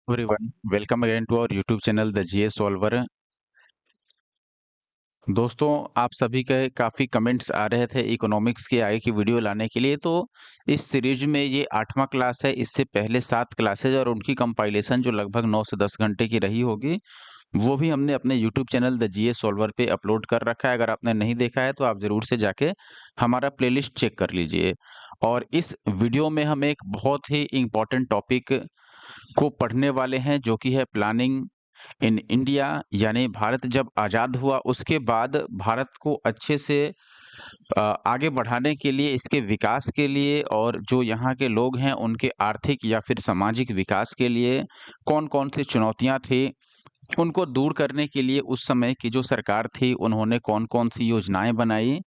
Everyone, welcome again to our YouTube channel the GS solver. दोस्तों, आप सभी के काफ़ी कमेंट्स आ रहे थे इकोनॉमिक्स के आगे की वीडियो लाने के लिए। तो इस सीरीज में ये 8वां क्लास है। इससे पहले 7 क्लासेज और उनकी कंपाइलेशन जो लगभग 9 से 10 घंटे की रही होगी, वो भी हमने अपने YouTube channel the GS solver पे अपलोड कर रखा है। अगर आपने नहीं देखा है तो आप ज़रूर से जाके हमारा प्लेलिस्ट चेक कर लीजिए। और इस वीडियो में हम एक बहुत ही इम्पोर्टेंट टॉपिक को पढ़ने वाले हैं, जो कि है प्लानिंग इन इंडिया। यानी भारत जब आज़ाद हुआ उसके बाद भारत को अच्छे से आगे बढ़ाने के लिए, इसके विकास के लिए और जो यहाँ के लोग हैं उनके आर्थिक या फिर सामाजिक विकास के लिए कौन-कौन सी चुनौतियाँ थी, उनको दूर करने के लिए उस समय की जो सरकार थी उन्होंने कौन-कौन सी योजनाएँ बनाई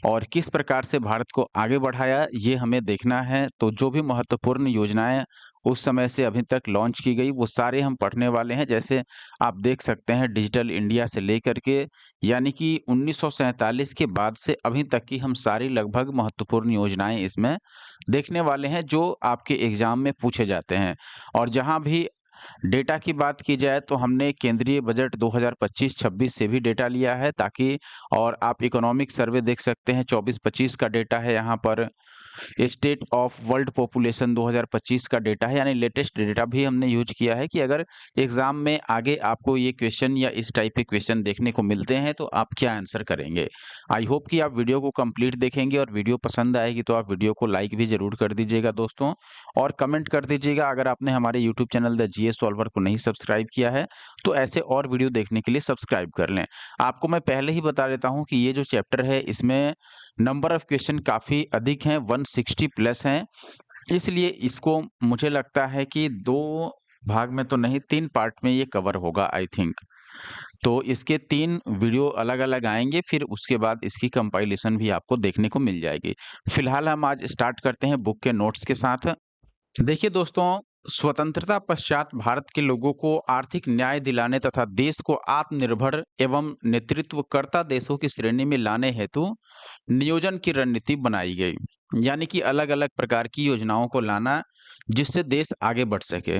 और किस प्रकार से भारत को आगे बढ़ाया, ये हमें देखना है। तो जो भी महत्वपूर्ण योजनाएँ उस समय से अभी तक लॉन्च की गई, वो सारे हम पढ़ने वाले हैं। जैसे आप देख सकते हैं, डिजिटल इंडिया से लेकर के, यानी कि 1947 के बाद से अभी तक की हम सारी लगभग महत्वपूर्ण योजनाएँ इसमें देखने वाले हैं, जो आपके एग्ज़ाम में पूछे जाते हैं। और जहाँ भी डेटा की बात की जाए तो हमने केंद्रीय बजट 2025-26 से भी डेटा लिया है, ताकि और आप इकोनॉमिक सर्वे देख सकते हैं, 24-25 का डेटा है यहाँ पर। स्टेट ऑफ वर्ल्ड पॉपुलेशन 2025 का डेटा है, यानी लेटेस्ट डेटा भी हमने यूज़ किया है कि अगर एग्ज़ाम में आगे आपको ये क्वेश्चन या इस टाइप के क्वेश्चन देखने को मिलते हैं तो आप क्या आंसर करेंगे। आई होप कि आप वीडियो को कंप्लीट देखेंगे और वीडियो पसंद आएगी तो आप वीडियो को लाइक भी ज़रूर कर दीजिएगा दोस्तों, और कमेंट कर दीजिएगा। अगर आपने हमारे YouTube channel the GS solver को नहीं सब्सक्राइब किया है तो ऐसे और वीडियो देखने के लिए सब्सक्राइब कर लें। आपको मैं पहले ही बता देता हूँ कि ये जो चैप्टर है इसमें नंबर ऑफ क्वेश्चन काफ़ी अधिक हैं, 160 प्लस हैं। इसलिए इसको मुझे लगता है कि 2 भाग में तो नहीं, 3 पार्ट में ये कवर होगा आई थिंक। तो इसके 3 वीडियो अलग-अलग आएँगे, फिर उसके बाद इसकी कंपाइलेशन भी आपको देखने को मिल जाएगी। फिलहाल हम आज स्टार्ट करते हैं बुक के नोट्स के साथ। देखिए दोस्तों, स्वतंत्रता पश्चात भारत के लोगों को आर्थिक न्याय दिलाने तथा देश को आत्मनिर्भर एवं नेतृत्वकर्ता देशों की श्रेणी में लाने हेतु नियोजन की रणनीति बनाई गई। यानी कि अलग-अलग प्रकार की योजनाओं को लाना, जिससे देश आगे बढ़ सके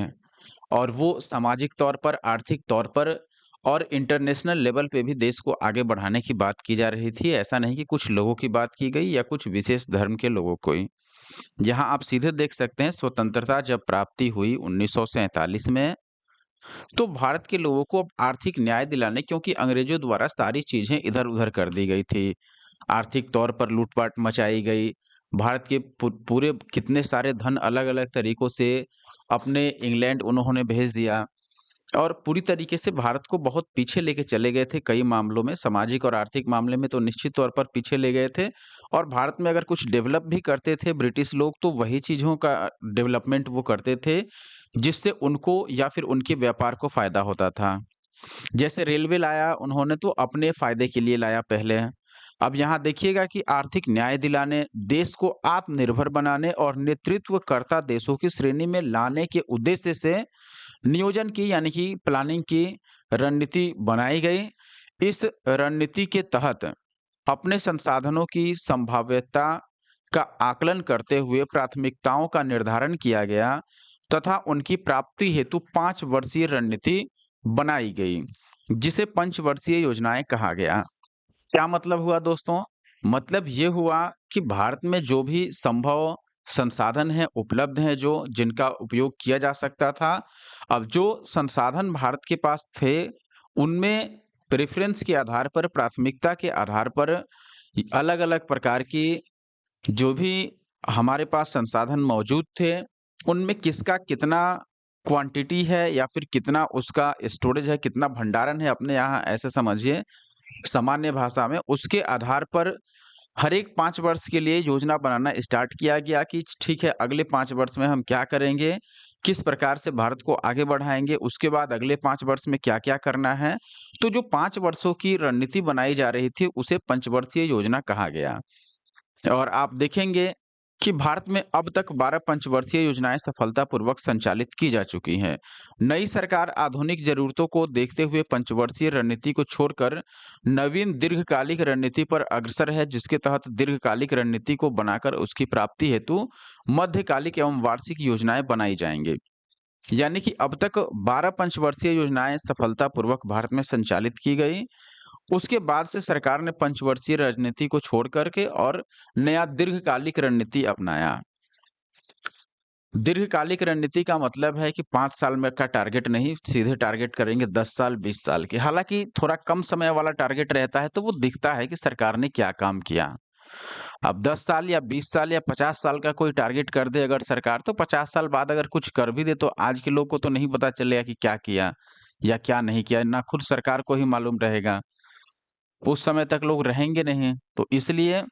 और वो सामाजिक तौर पर, आर्थिक तौर पर और इंटरनेशनल लेवल पे भी देश को आगे बढ़ाने की बात की जा रही थी। ऐसा नहीं कि कुछ लोगों की बात की गई या कुछ विशेष धर्म के लोगों को ही। यहाँ आप सीधे देख सकते हैं, स्वतंत्रता जब प्राप्ति हुई 1947 में, तो भारत के लोगों को अब आर्थिक न्याय दिलाने, क्योंकि अंग्रेजों द्वारा सारी चीजें इधर-उधर कर दी गई थी। आर्थिक तौर पर लूटपाट मचाई गई। भारत के पूरे कितने सारे धन अलग-अलग तरीकों से अपने इंग्लैंड उन्होंने भेज दिया और पूरी तरीके से भारत को बहुत पीछे लेके चले गए थे कई मामलों में, सामाजिक और आर्थिक मामले में तो निश्चित तौर पर पीछे ले गए थे। और भारत में अगर कुछ डेवलप भी करते थे ब्रिटिश लोग, तो वही चीज़ों का डेवलपमेंट वो करते थे, जिससे उनको या फिर उनके व्यापार को फ़ायदा होता था। जैसे रेलवे लाया उन्होंने, तो अपने फ़ायदे के लिए लाया पहले। अब यहाँ देखिएगा कि आर्थिक न्याय दिलाने, देश को आत्मनिर्भर बनाने और नेतृत्वकर्ता देशों की श्रेणी में लाने के उद्देश्य से नियोजन की, यानी कि प्लानिंग की रणनीति बनाई गई। इस रणनीति के तहत अपने संसाधनों की संभाव्यता का आकलन करते हुए प्राथमिकताओं का निर्धारण किया गया तथा उनकी प्राप्ति हेतु 5 वर्षीय रणनीति बनाई गई, जिसे पंचवर्षीय योजनाएं कहा गया। क्या मतलब हुआ दोस्तों? मतलब ये हुआ कि भारत में जो भी संभव संसाधन हैं, उपलब्ध हैं, जो जिनका उपयोग किया जा सकता था। अब जो संसाधन भारत के पास थे, उनमें प्रेफ़रेंस के आधार पर, प्राथमिकता के आधार पर अलग-अलग प्रकार की जो भी हमारे पास संसाधन मौजूद थे, उनमें किसका कितना क्वांटिटी है या फिर कितना उसका स्टोरेज है, कितना भंडारण है, अपने यहाँ ऐसे समझिए सामान्य भाषा में, उसके आधार पर हर एक 5 वर्ष के लिए योजना बनाना स्टार्ट किया गया कि ठीक है, अगले 5 वर्ष में हम क्या करेंगे, किस प्रकार से भारत को आगे बढ़ाएँगे, उसके बाद अगले 5 वर्ष में क्या-क्या करना है। तो जो 5 वर्षों की रणनीति बनाई जा रही थी, उसे पंचवर्षीय योजना कहा गया। और आप देखेंगे कि भारत में अब तक 12 पंचवर्षीय योजनाएं सफलतापूर्वक संचालित की जा चुकी हैं। नई सरकार आधुनिक जरूरतों को देखते हुए पंचवर्षीय रणनीति को छोड़कर नवीन दीर्घकालिक रणनीति पर अग्रसर है, जिसके तहत दीर्घकालिक रणनीति को बनाकर उसकी प्राप्ति हेतु मध्यकालिक एवं वार्षिक योजनाएं बनाई जाएंगी। यानी कि अब तक 12 पंचवर्षीय योजनाएं सफलतापूर्वक भारत में संचालित की गई। उसके बाद से सरकार ने पंचवर्षीय रणनीति को छोड़ करके और नया दीर्घकालिक रणनीति अपनाया। दीर्घकालिक रणनीति का मतलब है कि 5 साल में का टारगेट नहीं, सीधे टारगेट करेंगे 10 साल, 20 साल के। हालाँकि थोड़ा कम समय वाला टारगेट रहता है, तो वो दिखता है कि सरकार ने क्या काम किया। अब 10 साल या 20 साल या 50 साल का कोई टारगेट कर दे अगर सरकार, तो 50 साल बाद अगर कुछ कर भी दे, तो आज के लोग को तो नहीं पता चलेगा कि क्या किया या क्या नहीं किया, ना खुद सरकार को ही मालूम रहेगा। उस समय तक लोग रहेंगे नहीं, तो इसलिए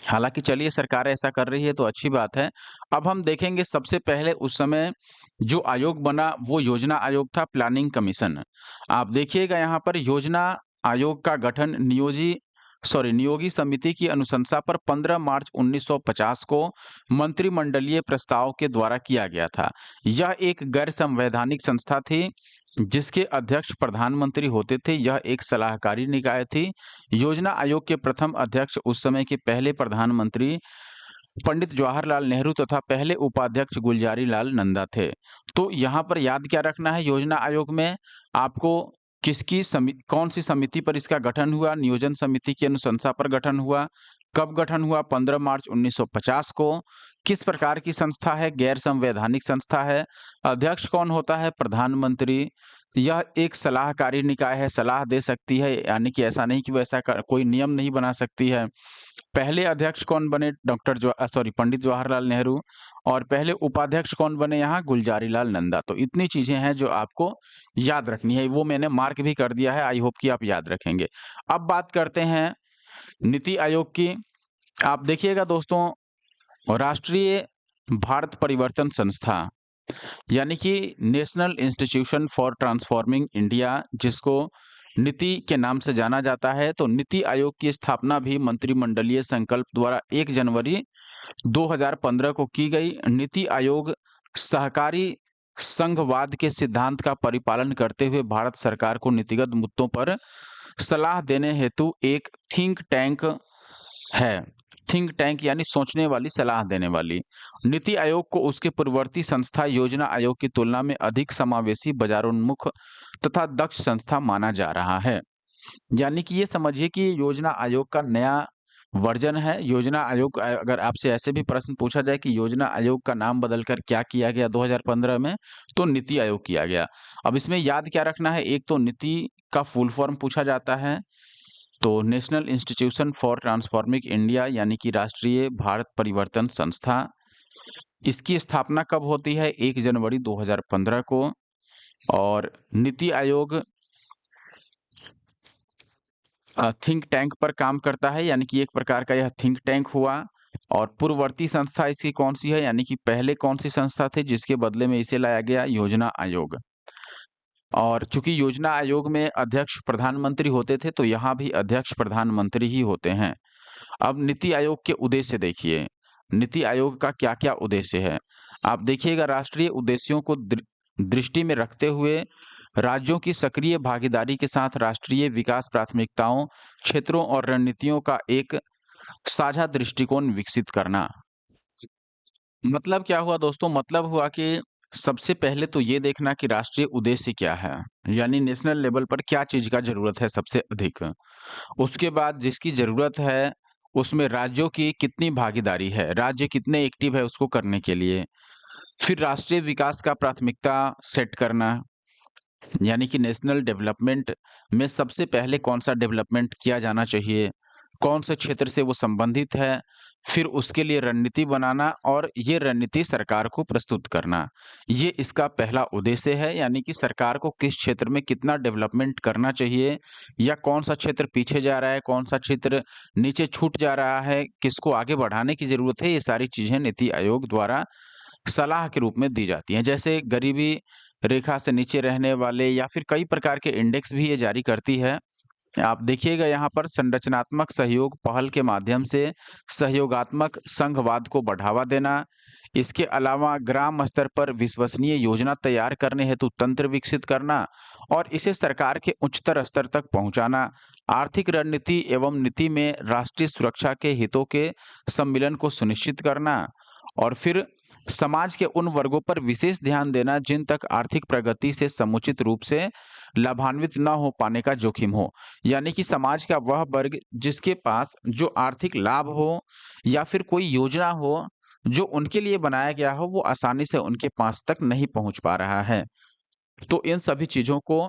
हालाँकि चलिए सरकार ऐसा कर रही है तो अच्छी बात है। अब हम देखेंगे सबसे पहले उस समय जो आयोग बना वो योजना आयोग था, प्लानिंग कमीशन। आप देखिएगा यहाँ पर योजना आयोग का गठन नियोगी समिति की अनुशंसा पर 15 मार्च 1950 को मंत्रिमंडलीय प्रस्ताव के द्वारा किया गया था। यह एक गैर संवैधानिक संस्था थी जिसके अध्यक्ष प्रधानमंत्री होते थे। यह एक सलाहकारी निकाय थी। योजना आयोग के प्रथम अध्यक्ष उस समय के पहले प्रधानमंत्री पंडित जवाहरलाल नेहरू तथा पहले उपाध्यक्ष गुलजारी लाल नंदा थे। तो यहाँ पर याद क्या रखना है, योजना आयोग में आपको कौन सी समिति पर इसका गठन हुआ, नियोजन समिति की अनुशंसा पर गठन हुआ। कब गठन हुआ? 15 मार्च 1950 को। किस प्रकार की संस्था है? गैर संवैधानिक संस्था है। अध्यक्ष कौन होता है? प्रधानमंत्री। यह एक सलाहकारी निकाय है, सलाह दे सकती है, यानी कि ऐसा नहीं कि वो कोई नियम नहीं बना सकती है। पहले अध्यक्ष कौन बने? पंडित जवाहरलाल नेहरू। और पहले उपाध्यक्ष कौन बने यहाँ? गुलजारी लाल नंदा। तो इतनी चीजें हैं जो आपको याद रखनी है, वो मैंने मार्क भी कर दिया है, आई होप कि आप याद रखेंगे। अब बात करते हैं नीति आयोग की। आप देखिएगा दोस्तों, राष्ट्रीय भारत परिवर्तन संस्था यानी कि national institution for transforming India, जिसको नीति के नाम से जाना जाता है, तो नीति आयोग की स्थापना भी मंत्रिमंडलीय संकल्प द्वारा 1 जनवरी 2015 को की गई। नीति आयोग सहकारी संघवाद के सिद्धांत का परिपालन करते हुए भारत सरकार को नीतिगत मुद्दों पर सलाह देने हेतु एक थिंक टैंक है। थिंक टैंक यानी सोचने वाली, सलाह देने वाली। नीति आयोग को उसके पूर्ववर्ती संस्था योजना आयोग की तुलना में अधिक समावेशी, बाजारोन्मुख तथा दक्ष संस्था माना जा रहा है। यानी कि ये समझिए कि ये योजना आयोग का नया वर्जन है। योजना आयोग अगर आपसे ऐसे भी प्रश्न पूछा जाए कि योजना आयोग का नाम बदलकर क्या किया गया 2015 में, तो नीति आयोग किया गया। अब इसमें याद क्या रखना है, एक तो नीति का फुल फॉर्म पूछा जाता है, तो national institution for transforming India यानी कि राष्ट्रीय भारत परिवर्तन संस्था। इसकी स्थापना कब होती है? 1 जनवरी 2015 को। और नीति आयोग थिंक टैंक पर काम करता है, यानी कि एक प्रकार का यह थिंक टैंक हुआ। और पूर्ववर्ती संस्था इसकी कौन सी है, यानी कि पहले कौन सी संस्था थी जिसके बदले में इसे लाया गया? योजना आयोग। और चूंकि योजना आयोग में अध्यक्ष प्रधानमंत्री होते थे, तो यहाँ भी अध्यक्ष प्रधानमंत्री ही होते हैं। अब नीति आयोग के उद्देश्य देखिए, नीति आयोग का क्या-क्या उद्देश्य है? आप देखिएगा, राष्ट्रीय उद्देश्यों को दृष्टि में रखते हुए राज्यों की सक्रिय भागीदारी के साथ राष्ट्रीय विकास प्राथमिकताओं, क्षेत्रों और रणनीतियों का एक साझा दृष्टिकोण विकसित करना। मतलब क्या हुआ दोस्तों? मतलब हुआ कि सबसे पहले तो ये देखना कि राष्ट्रीय उद्देश्य क्या है, यानी नेशनल लेवल पर क्या चीज़ का ज़रूरत है सबसे अधिक। उसके बाद जिसकी ज़रूरत है, उसमें राज्यों की कितनी भागीदारी है, राज्य कितने एक्टिव है उसको करने के लिए। फिर राष्ट्रीय विकास का प्राथमिकता सेट करना, यानी कि नेशनल डेवलपमेंट में सबसे पहले कौन-सा डेवलपमेंट किया जाना चाहिए, कौन से क्षेत्र से वो संबंधित है, फिर उसके लिए रणनीति बनाना और ये रणनीति सरकार को प्रस्तुत करना। ये इसका पहला उद्देश्य है, यानी कि सरकार को किस क्षेत्र में कितना डेवलपमेंट करना चाहिए या कौन-सा क्षेत्र पीछे जा रहा है, कौन-सा क्षेत्र नीचे छूट जा रहा है, किसको आगे बढ़ाने की ज़रूरत है, ये सारी चीज़ें नीति आयोग द्वारा सलाह के रूप में दी जाती हैं। जैसे गरीबी रेखा से नीचे रहने वाले या फिर कई प्रकार के इंडेक्स भी ये जारी करती है। आप देखिएगा यहाँ पर संरचनात्मक सहयोग पहल के माध्यम से सहयोगात्मक संघवाद को बढ़ावा देना। इसके अलावा ग्राम स्तर पर विश्वसनीय योजना तैयार करने हेतु तंत्र विकसित करना और इसे सरकार के उच्चतर स्तर तक पहुंचाना। आर्थिक रणनीति एवं नीति में राष्ट्रीय सुरक्षा के हितों के सम्मिलन को सुनिश्चित करना। और फिर समाज के उन वर्गों पर विशेष ध्यान देना जिन तक आर्थिक प्रगति से समुचित रूप से लाभान्वित न हो पाने का जोखिम हो। यानी कि समाज का वह वर्ग जिसके पास जो आर्थिक लाभ हो या फिर कोई योजना हो जो उनके लिए बनाया गया हो, वो आसानी से उनके पास तक नहीं पहुंच पा रहा है। तो इन सभी चीजों को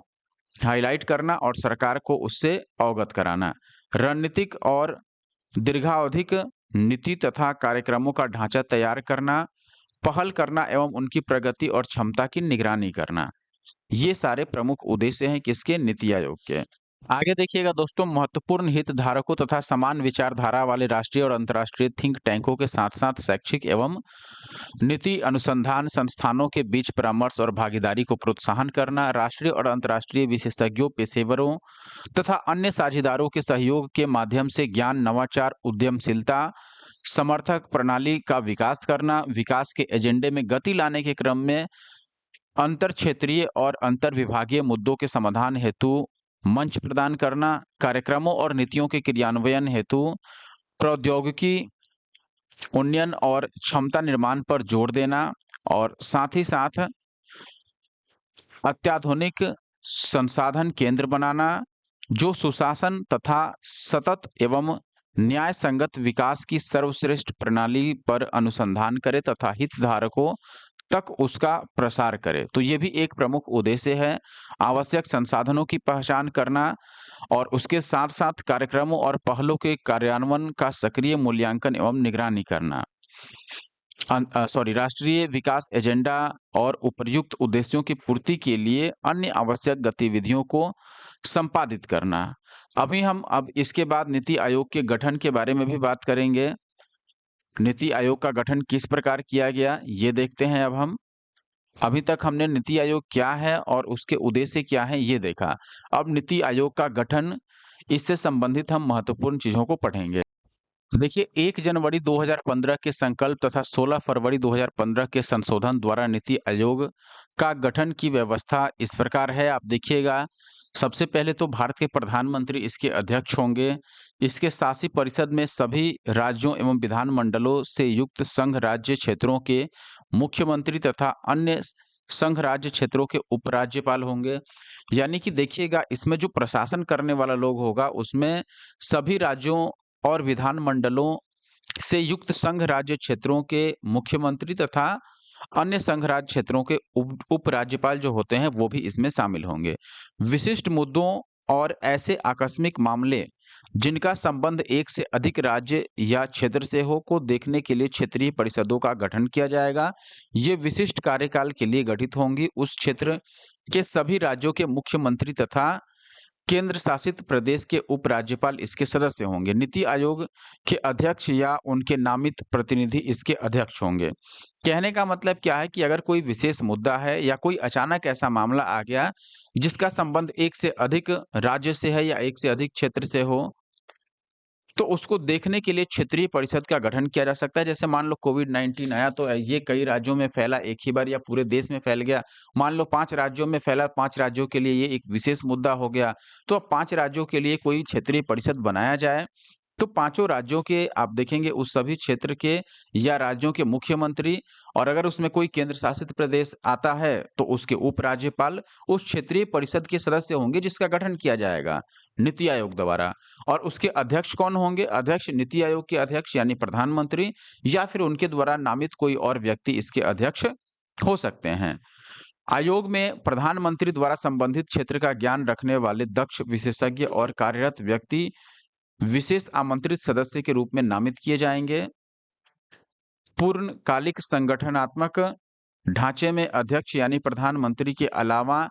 हाईलाइट करना और सरकार को उससे अवगत कराना। रणनीतिक और दीर्घावधिक नीति तथा कार्यक्रमों का ढांचा तैयार करना, पहल करना एवं उनकी प्रगति और क्षमता की निगरानी करना। ये सारे प्रमुख उद्देश्य हैं किसके? नीति आयोग के। आगे देखिएगा दोस्तों, महत्वपूर्ण हितधारकों तथा समान विचारधारा वाले राष्ट्रीय और अंतर्राष्ट्रीय थिंक टैंकों के साथ-साथ शैक्षिक एवं नीति अनुसंधान संस्थानों के बीच परामर्श और भागीदारी को प्रोत्साहन करना, राष्ट्रीय और अंतर्राष्ट्रीय विशेषज्ञों, पेशेवरों तथा अन्य साझेदारों के सहयोग के माध्यम से ज्ञान, नवाचार, उद्यमशीलता समर्थक प्रणाली का विकास करना, विकास के एजेंडे में गति लाने के क्रम में अंतर क्षेत्रीय और अंतर विभागीय मुद्दों के समाधान हेतु मंच प्रदान करना, कार्यक्रमों और नीतियों के क्रियान्वयन हेतु प्रौद्योगिकी उन्नयन और क्षमता निर्माण पर जोर देना और साथ ही साथ अत्याधुनिक संसाधन केंद्र बनाना, जो सुशासन तथा सतत एवं न्याय संगत विकास की सर्वश्रेष्ठ प्रणाली पर अनुसंधान करे तथा हितधारकों तक उसका प्रसार करे। तो ये भी एक प्रमुख उद्देश्य है, आवश्यक संसाधनों की पहचान करना और उसके साथ-साथ कार्यक्रमों और पहलों के कार्यान्वयन का सक्रिय मूल्यांकन एवं निगरानी करना। राष्ट्रीय विकास एजेंडा और उपर्युक्त उद्देश्यों की पूर्ति के लिए अन्य आवश्यक गतिविधियों को संपादित करना। अब इसके बाद नीति आयोग के गठन के बारे में भी बात करेंगे। नीति आयोग का गठन किस प्रकार किया गया, ये देखते हैं अब हम। अभी तक हमने नीति आयोग क्या है और उसके उद्देश्य क्या है ये देखा। अब नीति आयोग का गठन, इससे संबंधित हम महत्वपूर्ण चीजों को पढ़ेंगे। देखिए, 1 जनवरी 2015 के संकल्प तथा 16 फरवरी 2015 के संशोधन द्वारा नीति आयोग का गठन की व्यवस्था इस प्रकार है। आप देखिएगा, सबसे पहले तो भारत के प्रधानमंत्री इसके अध्यक्ष होंगे। इसके शासी परिषद में सभी राज्यों एवं विधानमंडलों से युक्त संघ राज्य क्षेत्रों के मुख्यमंत्री तथा अन्य संघ राज्य क्षेत्रों के उपराज्यपाल होंगे। यानी कि देखिएगा, इसमें जो प्रशासन करने वाला लोग होगा उसमें सभी राज्यों और विधानमंडलों से युक्त संघ राज्य क्षेत्रों के मुख्यमंत्री तथा अन्य संघ राज्य क्षेत्रों के उपराज्यपाल जो होते हैं वो भी इसमें शामिल होंगे। विशिष्ट मुद्दों और ऐसे आकस्मिक मामले जिनका संबंध एक से अधिक राज्य या क्षेत्र से हो को देखने के लिए क्षेत्रीय परिषदों का गठन किया जाएगा। ये विशिष्ट कार्यकाल के लिए गठित होंगी। उस क्षेत्र के सभी राज्यों के मुख्यमंत्री तथा केंद्र शासित प्रदेश के उपराज्यपाल इसके सदस्य होंगे। नीति आयोग के अध्यक्ष या उनके नामित प्रतिनिधि इसके अध्यक्ष होंगे। कहने का मतलब क्या है कि अगर कोई विशेष मुद्दा है या कोई अचानक ऐसा मामला आ गया जिसका संबंध एक से अधिक राज्य से है या एक से अधिक क्षेत्र से हो, तो उसको देखने के लिए क्षेत्रीय परिषद का गठन किया जा सकता है। जैसे मान लो कोविड-19 आया तो ये कई राज्यों में फैला एक ही बार या पूरे देश में फैल गया। मान लो 5 राज्यों में फैला, 5 राज्यों के लिए ये एक विशेष मुद्दा हो गया। तो अब 5 राज्यों के लिए कोई क्षेत्रीय परिषद बनाया जाए, तो पाँचों राज्यों के आप देखेंगे उस सभी क्षेत्र के या राज्यों के मुख्यमंत्री, और अगर उसमें कोई केंद्र शासित प्रदेश आता है तो उसके उपराज्यपाल उस क्षेत्रीय परिषद के सदस्य होंगे जिसका गठन किया जाएगा नीति आयोग द्वारा। और उसके अध्यक्ष कौन होंगे? अध्यक्ष नीति आयोग के अध्यक्ष यानी प्रधानमंत्री या फिर उनके द्वारा नामित कोई और व्यक्ति इसके अध्यक्ष हो सकते हैं। आयोग में प्रधानमंत्री द्वारा संबंधित क्षेत्र का ज्ञान रखने वाले दक्ष विशेषज्ञ और कार्यरत व्यक्ति विशेष आमंत्रित सदस्य के रूप में नामित किए जाएंगे। पूर्णकालिक संगठनात्मक ढांचे में अध्यक्ष यानी प्रधानमंत्री के अलावा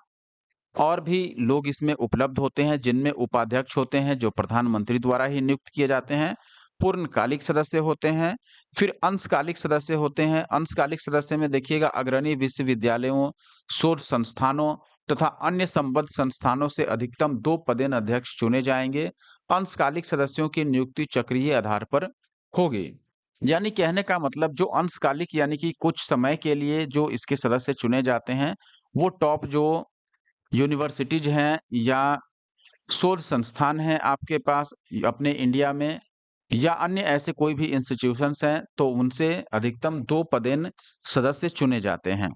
और भी लोग इसमें उपलब्ध होते हैं, जिनमें उपाध्यक्ष होते हैं जो प्रधानमंत्री द्वारा ही नियुक्त किए जाते हैं। पूर्णकालिक सदस्य होते हैं, फिर अंशकालिक सदस्य होते हैं। अंशकालिक सदस्य में देखिएगा, अग्रणी विश्वविद्यालयों, शोध संस्थानों तथा अन्य संबद्ध संस्थानों से अधिकतम 2 पदेन अध्यक्ष चुने जाएंगे। अंशकालिक सदस्यों की नियुक्ति चक्रीय आधार पर होगी। यानी कहने का मतलब, जो अंशकालिक यानी कि कुछ समय के लिए जो इसके सदस्य चुने जाते हैं, वो टॉप जो यूनिवर्सिटीज हैं या शोध संस्थान हैं आपके पास अपने इंडिया में, या अन्य ऐसे कोई भी इंस्टीट्यूशंस हैं तो उनसे अधिकतम 2 पदेन सदस्य चुने जाते हैं।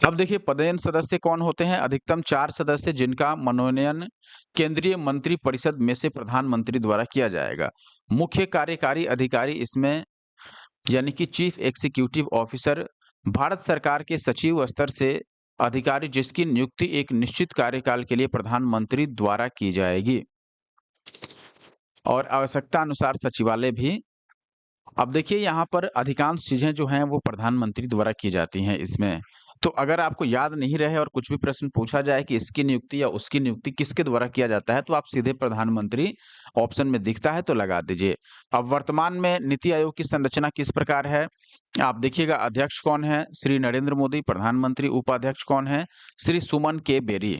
अब देखिए पदेन सदस्य कौन होते हैं? अधिकतम 4 सदस्य जिनका मनोनयन केंद्रीय मंत्री परिषद में से प्रधानमंत्री द्वारा किया जाएगा। मुख्य कार्यकारी अधिकारी इसमें यानी कि चीफ एग्जीक्यूटिव ऑफिसर भारत सरकार के सचिव स्तर से अधिकारी जिसकी नियुक्ति एक निश्चित कार्यकाल के लिए प्रधानमंत्री द्वारा की जाएगी और आवश्यकता अनुसार सचिवालय भी। अब देखिए यहाँ पर अधिकांश चीज़ें जो हैं वो प्रधानमंत्री द्वारा की जाती हैं इसमें। तो अगर आपको याद नहीं रहे और कुछ भी प्रश्न पूछा जाए कि इसकी नियुक्ति या उसकी नियुक्ति किसके द्वारा किया जाता है, तो आप सीधे प्रधानमंत्री ऑप्शन में दिखता है तो लगा दीजिए। अब वर्तमान में नीति आयोग की संरचना किस प्रकार है? आप देखिएगा अध्यक्ष कौन है? श्री नरेंद्र मोदी प्रधानमंत्री। उपाध्यक्ष कौन है? श्री सुमन के बेरी।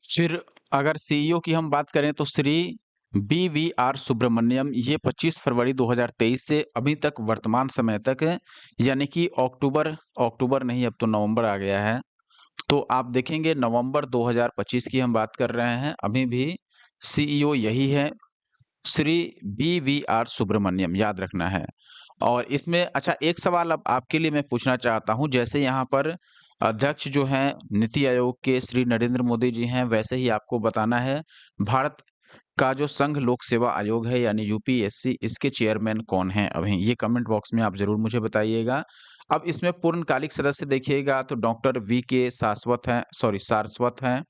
फिर अगर सीईओ की हम बात करें तो श्री बीवीआर सुब्रमण्यम, ये 25 फरवरी 2023 से अभी तक वर्तमान समय तक यानी कि अक्टूबर नहीं अब तो नवंबर आ गया है, तो आप देखेंगे नवंबर 2025 की हम बात कर रहे हैं, अभी भी सीईओ यही है श्री बीवीआर सुब्रमण्यम, याद रखना है। और इसमें अच्छा एक सवाल अब आपके लिए मैं पूछना चाहता हूं, जैसे यहाँ पर अध्यक्ष जो हैं नीति आयोग के श्री नरेंद्र मोदी जी हैं, वैसे ही आपको बताना है भारत का जो संघ लोक सेवा आयोग है यानी यूपीएससी, इसके चेयरमैन कौन हैं अभी? ये कमेंट बॉक्स में आप जरूर मुझे बताइएगा। अब इसमें पूर्णकालिक सदस्य देखिएगा तो डॉक्टर वी के सारस्वत हैं,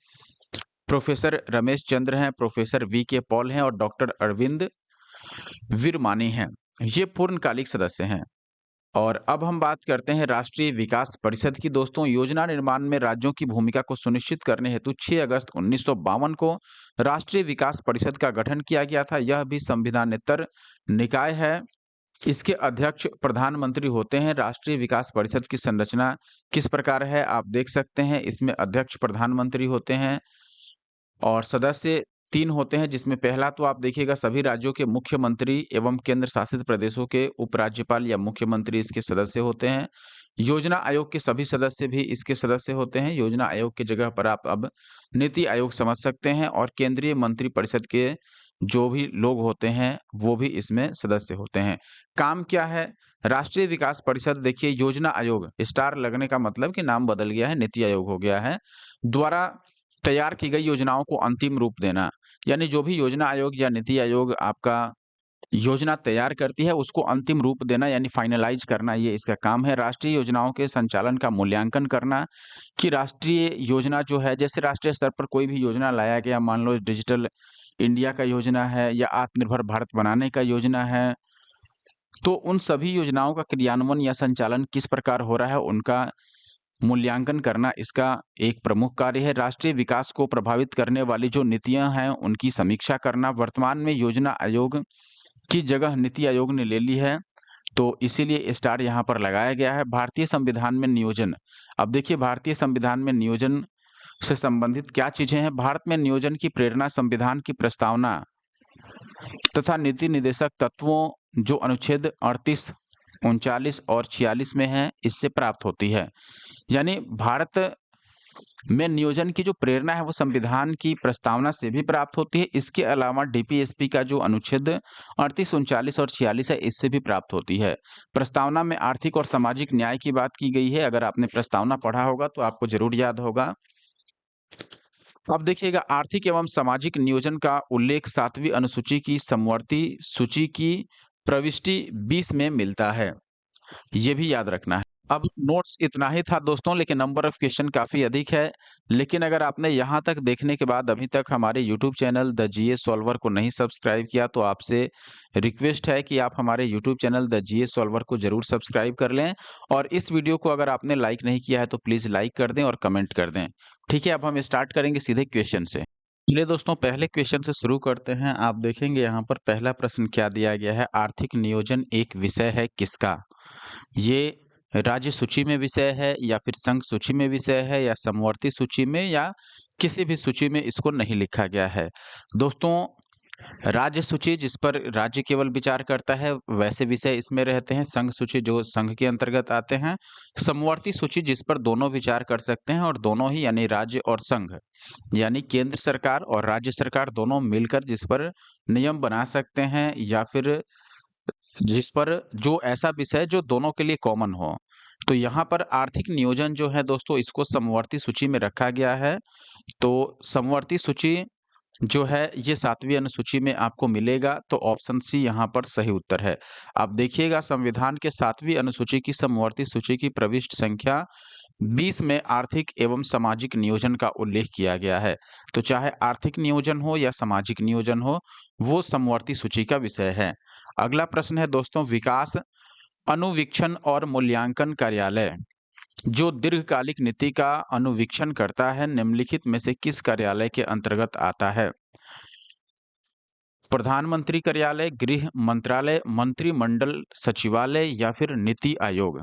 प्रोफेसर रमेश चंद्र हैं, प्रोफेसर वी के पॉल हैं और डॉक्टर अरविंद वीरमानी हैं। ये पूर्णकालिक सदस्य हैं। और अब हम बात करते हैं राष्ट्रीय विकास परिषद की। दोस्तों, योजना निर्माण में राज्यों की भूमिका को सुनिश्चित करने हेतु 6 अगस्त 1952 को राष्ट्रीय विकास परिषद का गठन किया गया था। यह भी संविधानेतर निकाय है। इसके अध्यक्ष प्रधानमंत्री होते हैं। राष्ट्रीय विकास परिषद की संरचना किस प्रकार है आप देख सकते हैं। इसमें अध्यक्ष प्रधानमंत्री होते हैं और सदस्य 3 होते हैं, जिसमें पहला तो आप देखिएगा सभी राज्यों के मुख्यमंत्री एवं केंद्र शासित प्रदेशों के उपराज्यपाल या मुख्यमंत्री इसके सदस्य होते हैं। योजना आयोग के सभी सदस्य भी इसके सदस्य होते हैं। योजना आयोग की जगह पर आप अब नीति आयोग समझ सकते हैं और केंद्रीय मंत्री परिषद के जो भी लोग होते हैं वो भी इसमें सदस्य होते हैं। काम क्या है? राष्ट्रीय विकास परिषद देखिए योजना आयोग, स्टार लगने का मतलब कि नाम बदल गया है, नीति आयोग हो गया है, द्वारा तैयार की गई योजनाओं को अंतिम रूप देना। यानी जो भी योजना आयोग या नीति आयोग आपका योजना तैयार करती है उसको अंतिम रूप देना यानी फाइनलाइज करना, ये इसका काम है। राष्ट्रीय योजनाओं के संचालन का मूल्यांकन करना कि राष्ट्रीय योजना जो है, जैसे राष्ट्रीय स्तर पर कोई भी योजना लाया गया, मान लो डिजिटल इंडिया का योजना है या आत्मनिर्भर भारत बनाने का योजना है, तो उन सभी योजनाओं का क्रियान्वयन या संचालन किस प्रकार हो रहा है उनका मूल्यांकन करना इसका एक प्रमुख कार्य है। राष्ट्रीय विकास को प्रभावित करने वाली जो नीतियां हैं उनकी समीक्षा करना। वर्तमान में योजना आयोग की जगह नीति आयोग ने ले ली है, तो इसीलिए स्टार यहाँ पर लगाया गया है। भारतीय संविधान में नियोजन। अब देखिए भारतीय संविधान में नियोजन से संबंधित क्या चीजें हैं। भारत में नियोजन की प्रेरणा संविधान की प्रस्तावना तथा नीति निदेशक तत्वों जो अनुच्छेद 38, 39 और 46 में है इससे प्राप्त होती है। यानी भारत में नियोजन की जो प्रेरणा है वो संविधान की प्रस्तावना से भी प्राप्त होती है। इसके अलावा डीपीएसपी का जो अनुच्छेद 38, 39 और 46 है इससे भी प्राप्त होती है। प्रस्तावना में आर्थिक और सामाजिक न्याय की बात की गई है। अगर आपने प्रस्तावना पढ़ा होगा तो आपको जरूर याद होगा। अब देखिएगा आर्थिक एवं सामाजिक नियोजन का उल्लेख 7वीं अनुसूची की समवर्ती सूची की प्रविष्टि 20 में मिलता है। ये भी याद रखना है। अब नोट्स इतना ही था दोस्तों, लेकिन नंबर ऑफ क्वेश्चन काफ़ी अधिक है। लेकिन अगर आपने यहाँ तक देखने के बाद अभी तक हमारे YouTube channel the GS solver को नहीं सब्सक्राइब किया तो आपसे रिक्वेस्ट है कि आप हमारे YouTube channel the GS solver को ज़रूर सब्सक्राइब कर लें। और इस वीडियो को अगर आपने लाइक नहीं किया है तो प्लीज़ लाइक कर दें और कमेंट कर दें। ठीक है, अब हम स्टार्ट करेंगे सीधे क्वेश्चन से। चलिए दोस्तों पहले क्वेश्चन से शुरू करते हैं। आप देखेंगे यहाँ पर पहला प्रश्न क्या दिया गया है, आर्थिक नियोजन एक विषय है किसका? ये राज्य सूची में विषय है या फिर संघ सूची में विषय है या समवर्ती सूची में या किसी भी सूची में इसको नहीं लिखा गया है। दोस्तों राज्य सूची जिस पर राज्य केवल विचार करता है वैसे विषय इसमें रहते हैं। संघ सूची जो संघ के अंतर्गत आते हैं। समवर्ती सूची जिस पर दोनों विचार कर सकते हैं और दोनों ही यानी राज्य और संघ यानी केंद्र सरकार और राज्य सरकार दोनों मिलकर जिस पर नियम बना सकते हैं या फिर जिस पर जो ऐसा विषय जो दोनों के लिए कॉमन हो। तो यहाँ पर आर्थिक नियोजन जो है दोस्तों इसको समवर्ती सूची में रखा गया है। तो समवर्ती सूची जो है ये 7वीं अनुसूची में आपको मिलेगा, तो ऑप्शन सी यहाँ पर सही उत्तर है। आप देखिएगा संविधान के 7वीं अनुसूची की समवर्ती सूची की प्रविष्टि संख्या 20 में आर्थिक एवं सामाजिक नियोजन का उल्लेख किया गया है। तो चाहे आर्थिक नियोजन हो या सामाजिक नियोजन हो, वो समवर्ती सूची का विषय है। अगला प्रश्न है दोस्तों, विकास अनुवीक्षण और मूल्यांकन कार्यालय जो दीर्घकालिक नीति का अनुवीक्षण करता है निम्नलिखित में से किस कार्यालय के अंतर्गत आता है? प्रधानमंत्री कार्यालय, गृह मंत्रालय, मंत्रिमंडल सचिवालय या फिर नीति आयोग।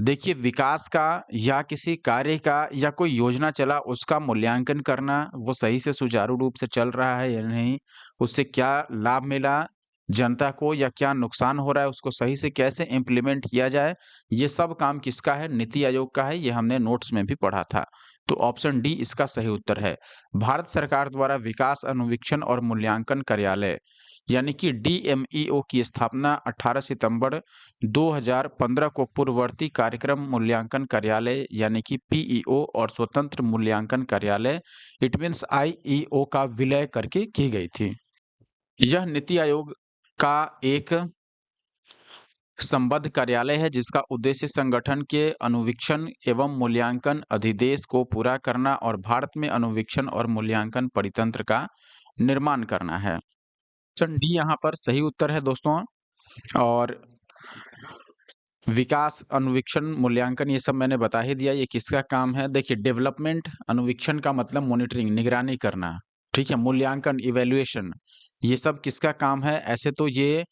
देखिए विकास का या किसी कार्य का या कोई योजना चला उसका मूल्यांकन करना, वो सही से सुचारू रूप से चल रहा है या नहीं, उससे क्या लाभ मिला जनता को या क्या नुकसान हो रहा है, उसको सही से कैसे इम्प्लीमेंट किया जाए, ये सब काम किसका है? नीति आयोग का है। ये हमने नोट्स में भी पढ़ा था। तो ऑप्शन डी इसका सही उत्तर है। भारत सरकार द्वारा विकास अनुवीक्षण और मूल्यांकन कार्यालय यानी कि डीएमईओ की स्थापना 18 सितंबर 2015 को पूर्ववर्ती कार्यक्रम मूल्यांकन कार्यालय यानी कि पीईओ और स्वतंत्र मूल्यांकन कार्यालय इट मीन्स आईईओ का विलय करके की गई थी। यह नीति आयोग का एक संबद्ध कार्यालय है जिसका उद्देश्य संगठन के अनुवीक्षण एवं मूल्यांकन अधिदेश को पूरा करना और भारत में अनुवीक्षण और मूल्यांकन परितंत्र का निर्माण करना है। ऑप्शन डी यहाँ पर सही उत्तर है दोस्तों। और विकास अनुवीक्षण मूल्यांकन ये सब मैंने बता ही दिया, ये किसका काम है? देखिए डेवलपमेंट अनुवीक्षण का मतलब मॉनिटरिंग निगरानी करना, ठीक है। मूल्यांकन इवैल्यूएशन ये सब किसका काम है? ऐसे तो ये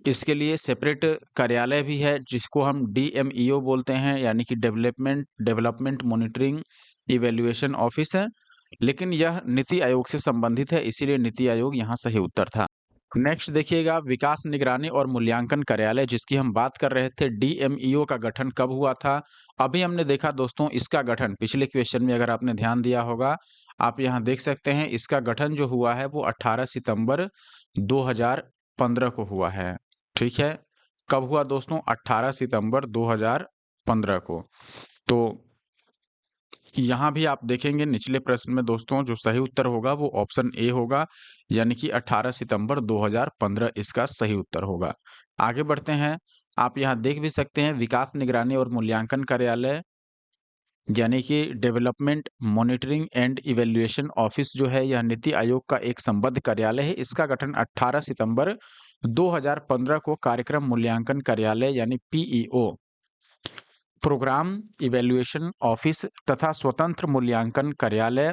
इसके लिए सेपरेट कार्यालय भी है जिसको हम डीएमईओ बोलते हैं यानी कि डेवलपमेंट मॉनिटरिंग इवैल्यूएशन ऑफिस है, लेकिन यह नीति आयोग से संबंधित है इसीलिए नीति आयोग यहाँ सही उत्तर था। नेक्स्ट देखिएगा, विकास निगरानी और मूल्यांकन कार्यालय जिसकी हम बात कर रहे थे, डीएमईओ का गठन कब हुआ था? अभी हमने देखा दोस्तों इसका गठन पिछले क्वेश्चन में अगर आपने ध्यान दिया होगा, आप यहाँ देख सकते हैं इसका गठन जो हुआ है वो 18 सितंबर 2015 को हुआ है, ठीक है। कब हुआ दोस्तों? 18 सितंबर 2015 को। तो यहाँ भी आप देखेंगे निचले प्रश्न में दोस्तों जो सही उत्तर होगा वो ऑप्शन ए होगा, यानी कि 18 सितंबर 2015 इसका सही उत्तर होगा। आगे बढ़ते हैं, आप यहाँ देख भी सकते हैं विकास निगरानी और मूल्यांकन कार्यालय यानी कि development monitoring and evaluation office जो है यह नीति आयोग का एक संबद्ध कार्यालय है। इसका गठन 18 सितंबर 2015 को कार्यक्रम मूल्यांकन कार्यालय यानी पीईओ प्रोग्राम इवैल्यूएशन ऑफिस तथा स्वतंत्र मूल्यांकन कार्यालय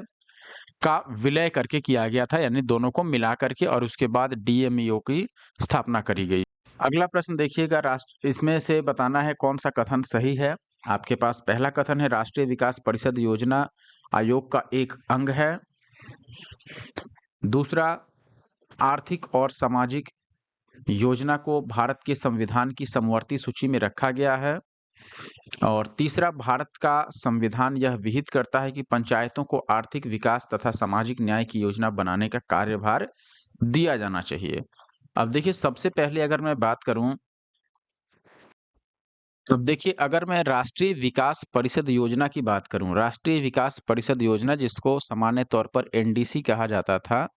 का विलय करके किया गया था, यानी दोनों को मिला करके, और उसके बाद डीएमईओ की स्थापना करी गई। अगला प्रश्न देखिएगा, राष्ट्र इसमें से बताना है कौन सा कथन सही है। आपके पास पहला कथन है राष्ट्रीय विकास परिषद योजना आयोग का एक अंग है। दूसरा, आर्थिक और सामाजिक योजना को भारत के संविधान की समवर्ती सूची में रखा गया है। और तीसरा, भारत का संविधान यह विहित करता है कि पंचायतों को आर्थिक विकास तथा सामाजिक न्याय की योजना बनाने का कार्यभार दिया जाना चाहिए। अब देखिए सबसे पहले अगर मैं बात करूं तो देखिए अगर मैं राष्ट्रीय विकास परिषद योजना की बात करूं, राष्ट्रीय विकास परिषद योजना जिसको सामान्य तौर पर एनडीसी कहा जाता था,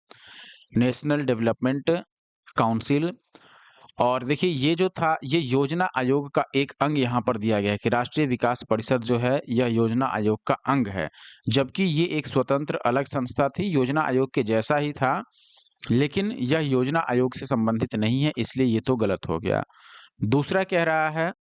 नेशनल डेवलपमेंट काउंसिल, और देखिए ये जो था ये योजना आयोग का एक अंग यहाँ पर दिया गया है कि राष्ट्रीय विकास परिषद जो है यह योजना आयोग का अंग है, जबकि ये एक स्वतंत्र अलग संस्था थी, योजना आयोग के जैसा ही था, लेकिन यह योजना आयोग से संबंधित नहीं है, इसलिए ये तो गलत हो गया। दूसरा कह रहा है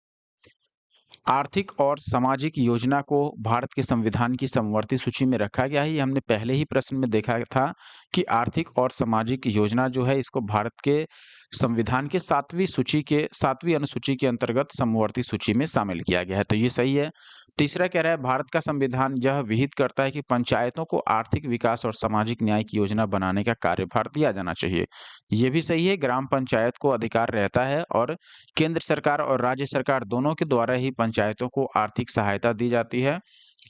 आर्थिक और सामाजिक योजना को भारत के संविधान की समवर्ती सूची में रखा गया है। ये हमने पहले ही प्रश्न में देखा था कि आर्थिक और सामाजिक योजना जो है इसको भारत के संविधान के 7वीं अनुसूची के अंतर्गत समवर्ती सूची में शामिल किया गया है, तो ये सही है। तीसरा कह रहा है भारत का संविधान यह विहित करता है कि पंचायतों को आर्थिक विकास और सामाजिक न्याय की योजना बनाने का कार्यभार दिया जाना चाहिए। ये भी सही है, ग्राम पंचायत को अधिकार रहता है और केंद्र सरकार और राज्य सरकार दोनों के द्वारा ही पंचायतों को आर्थिक सहायता दी जाती है।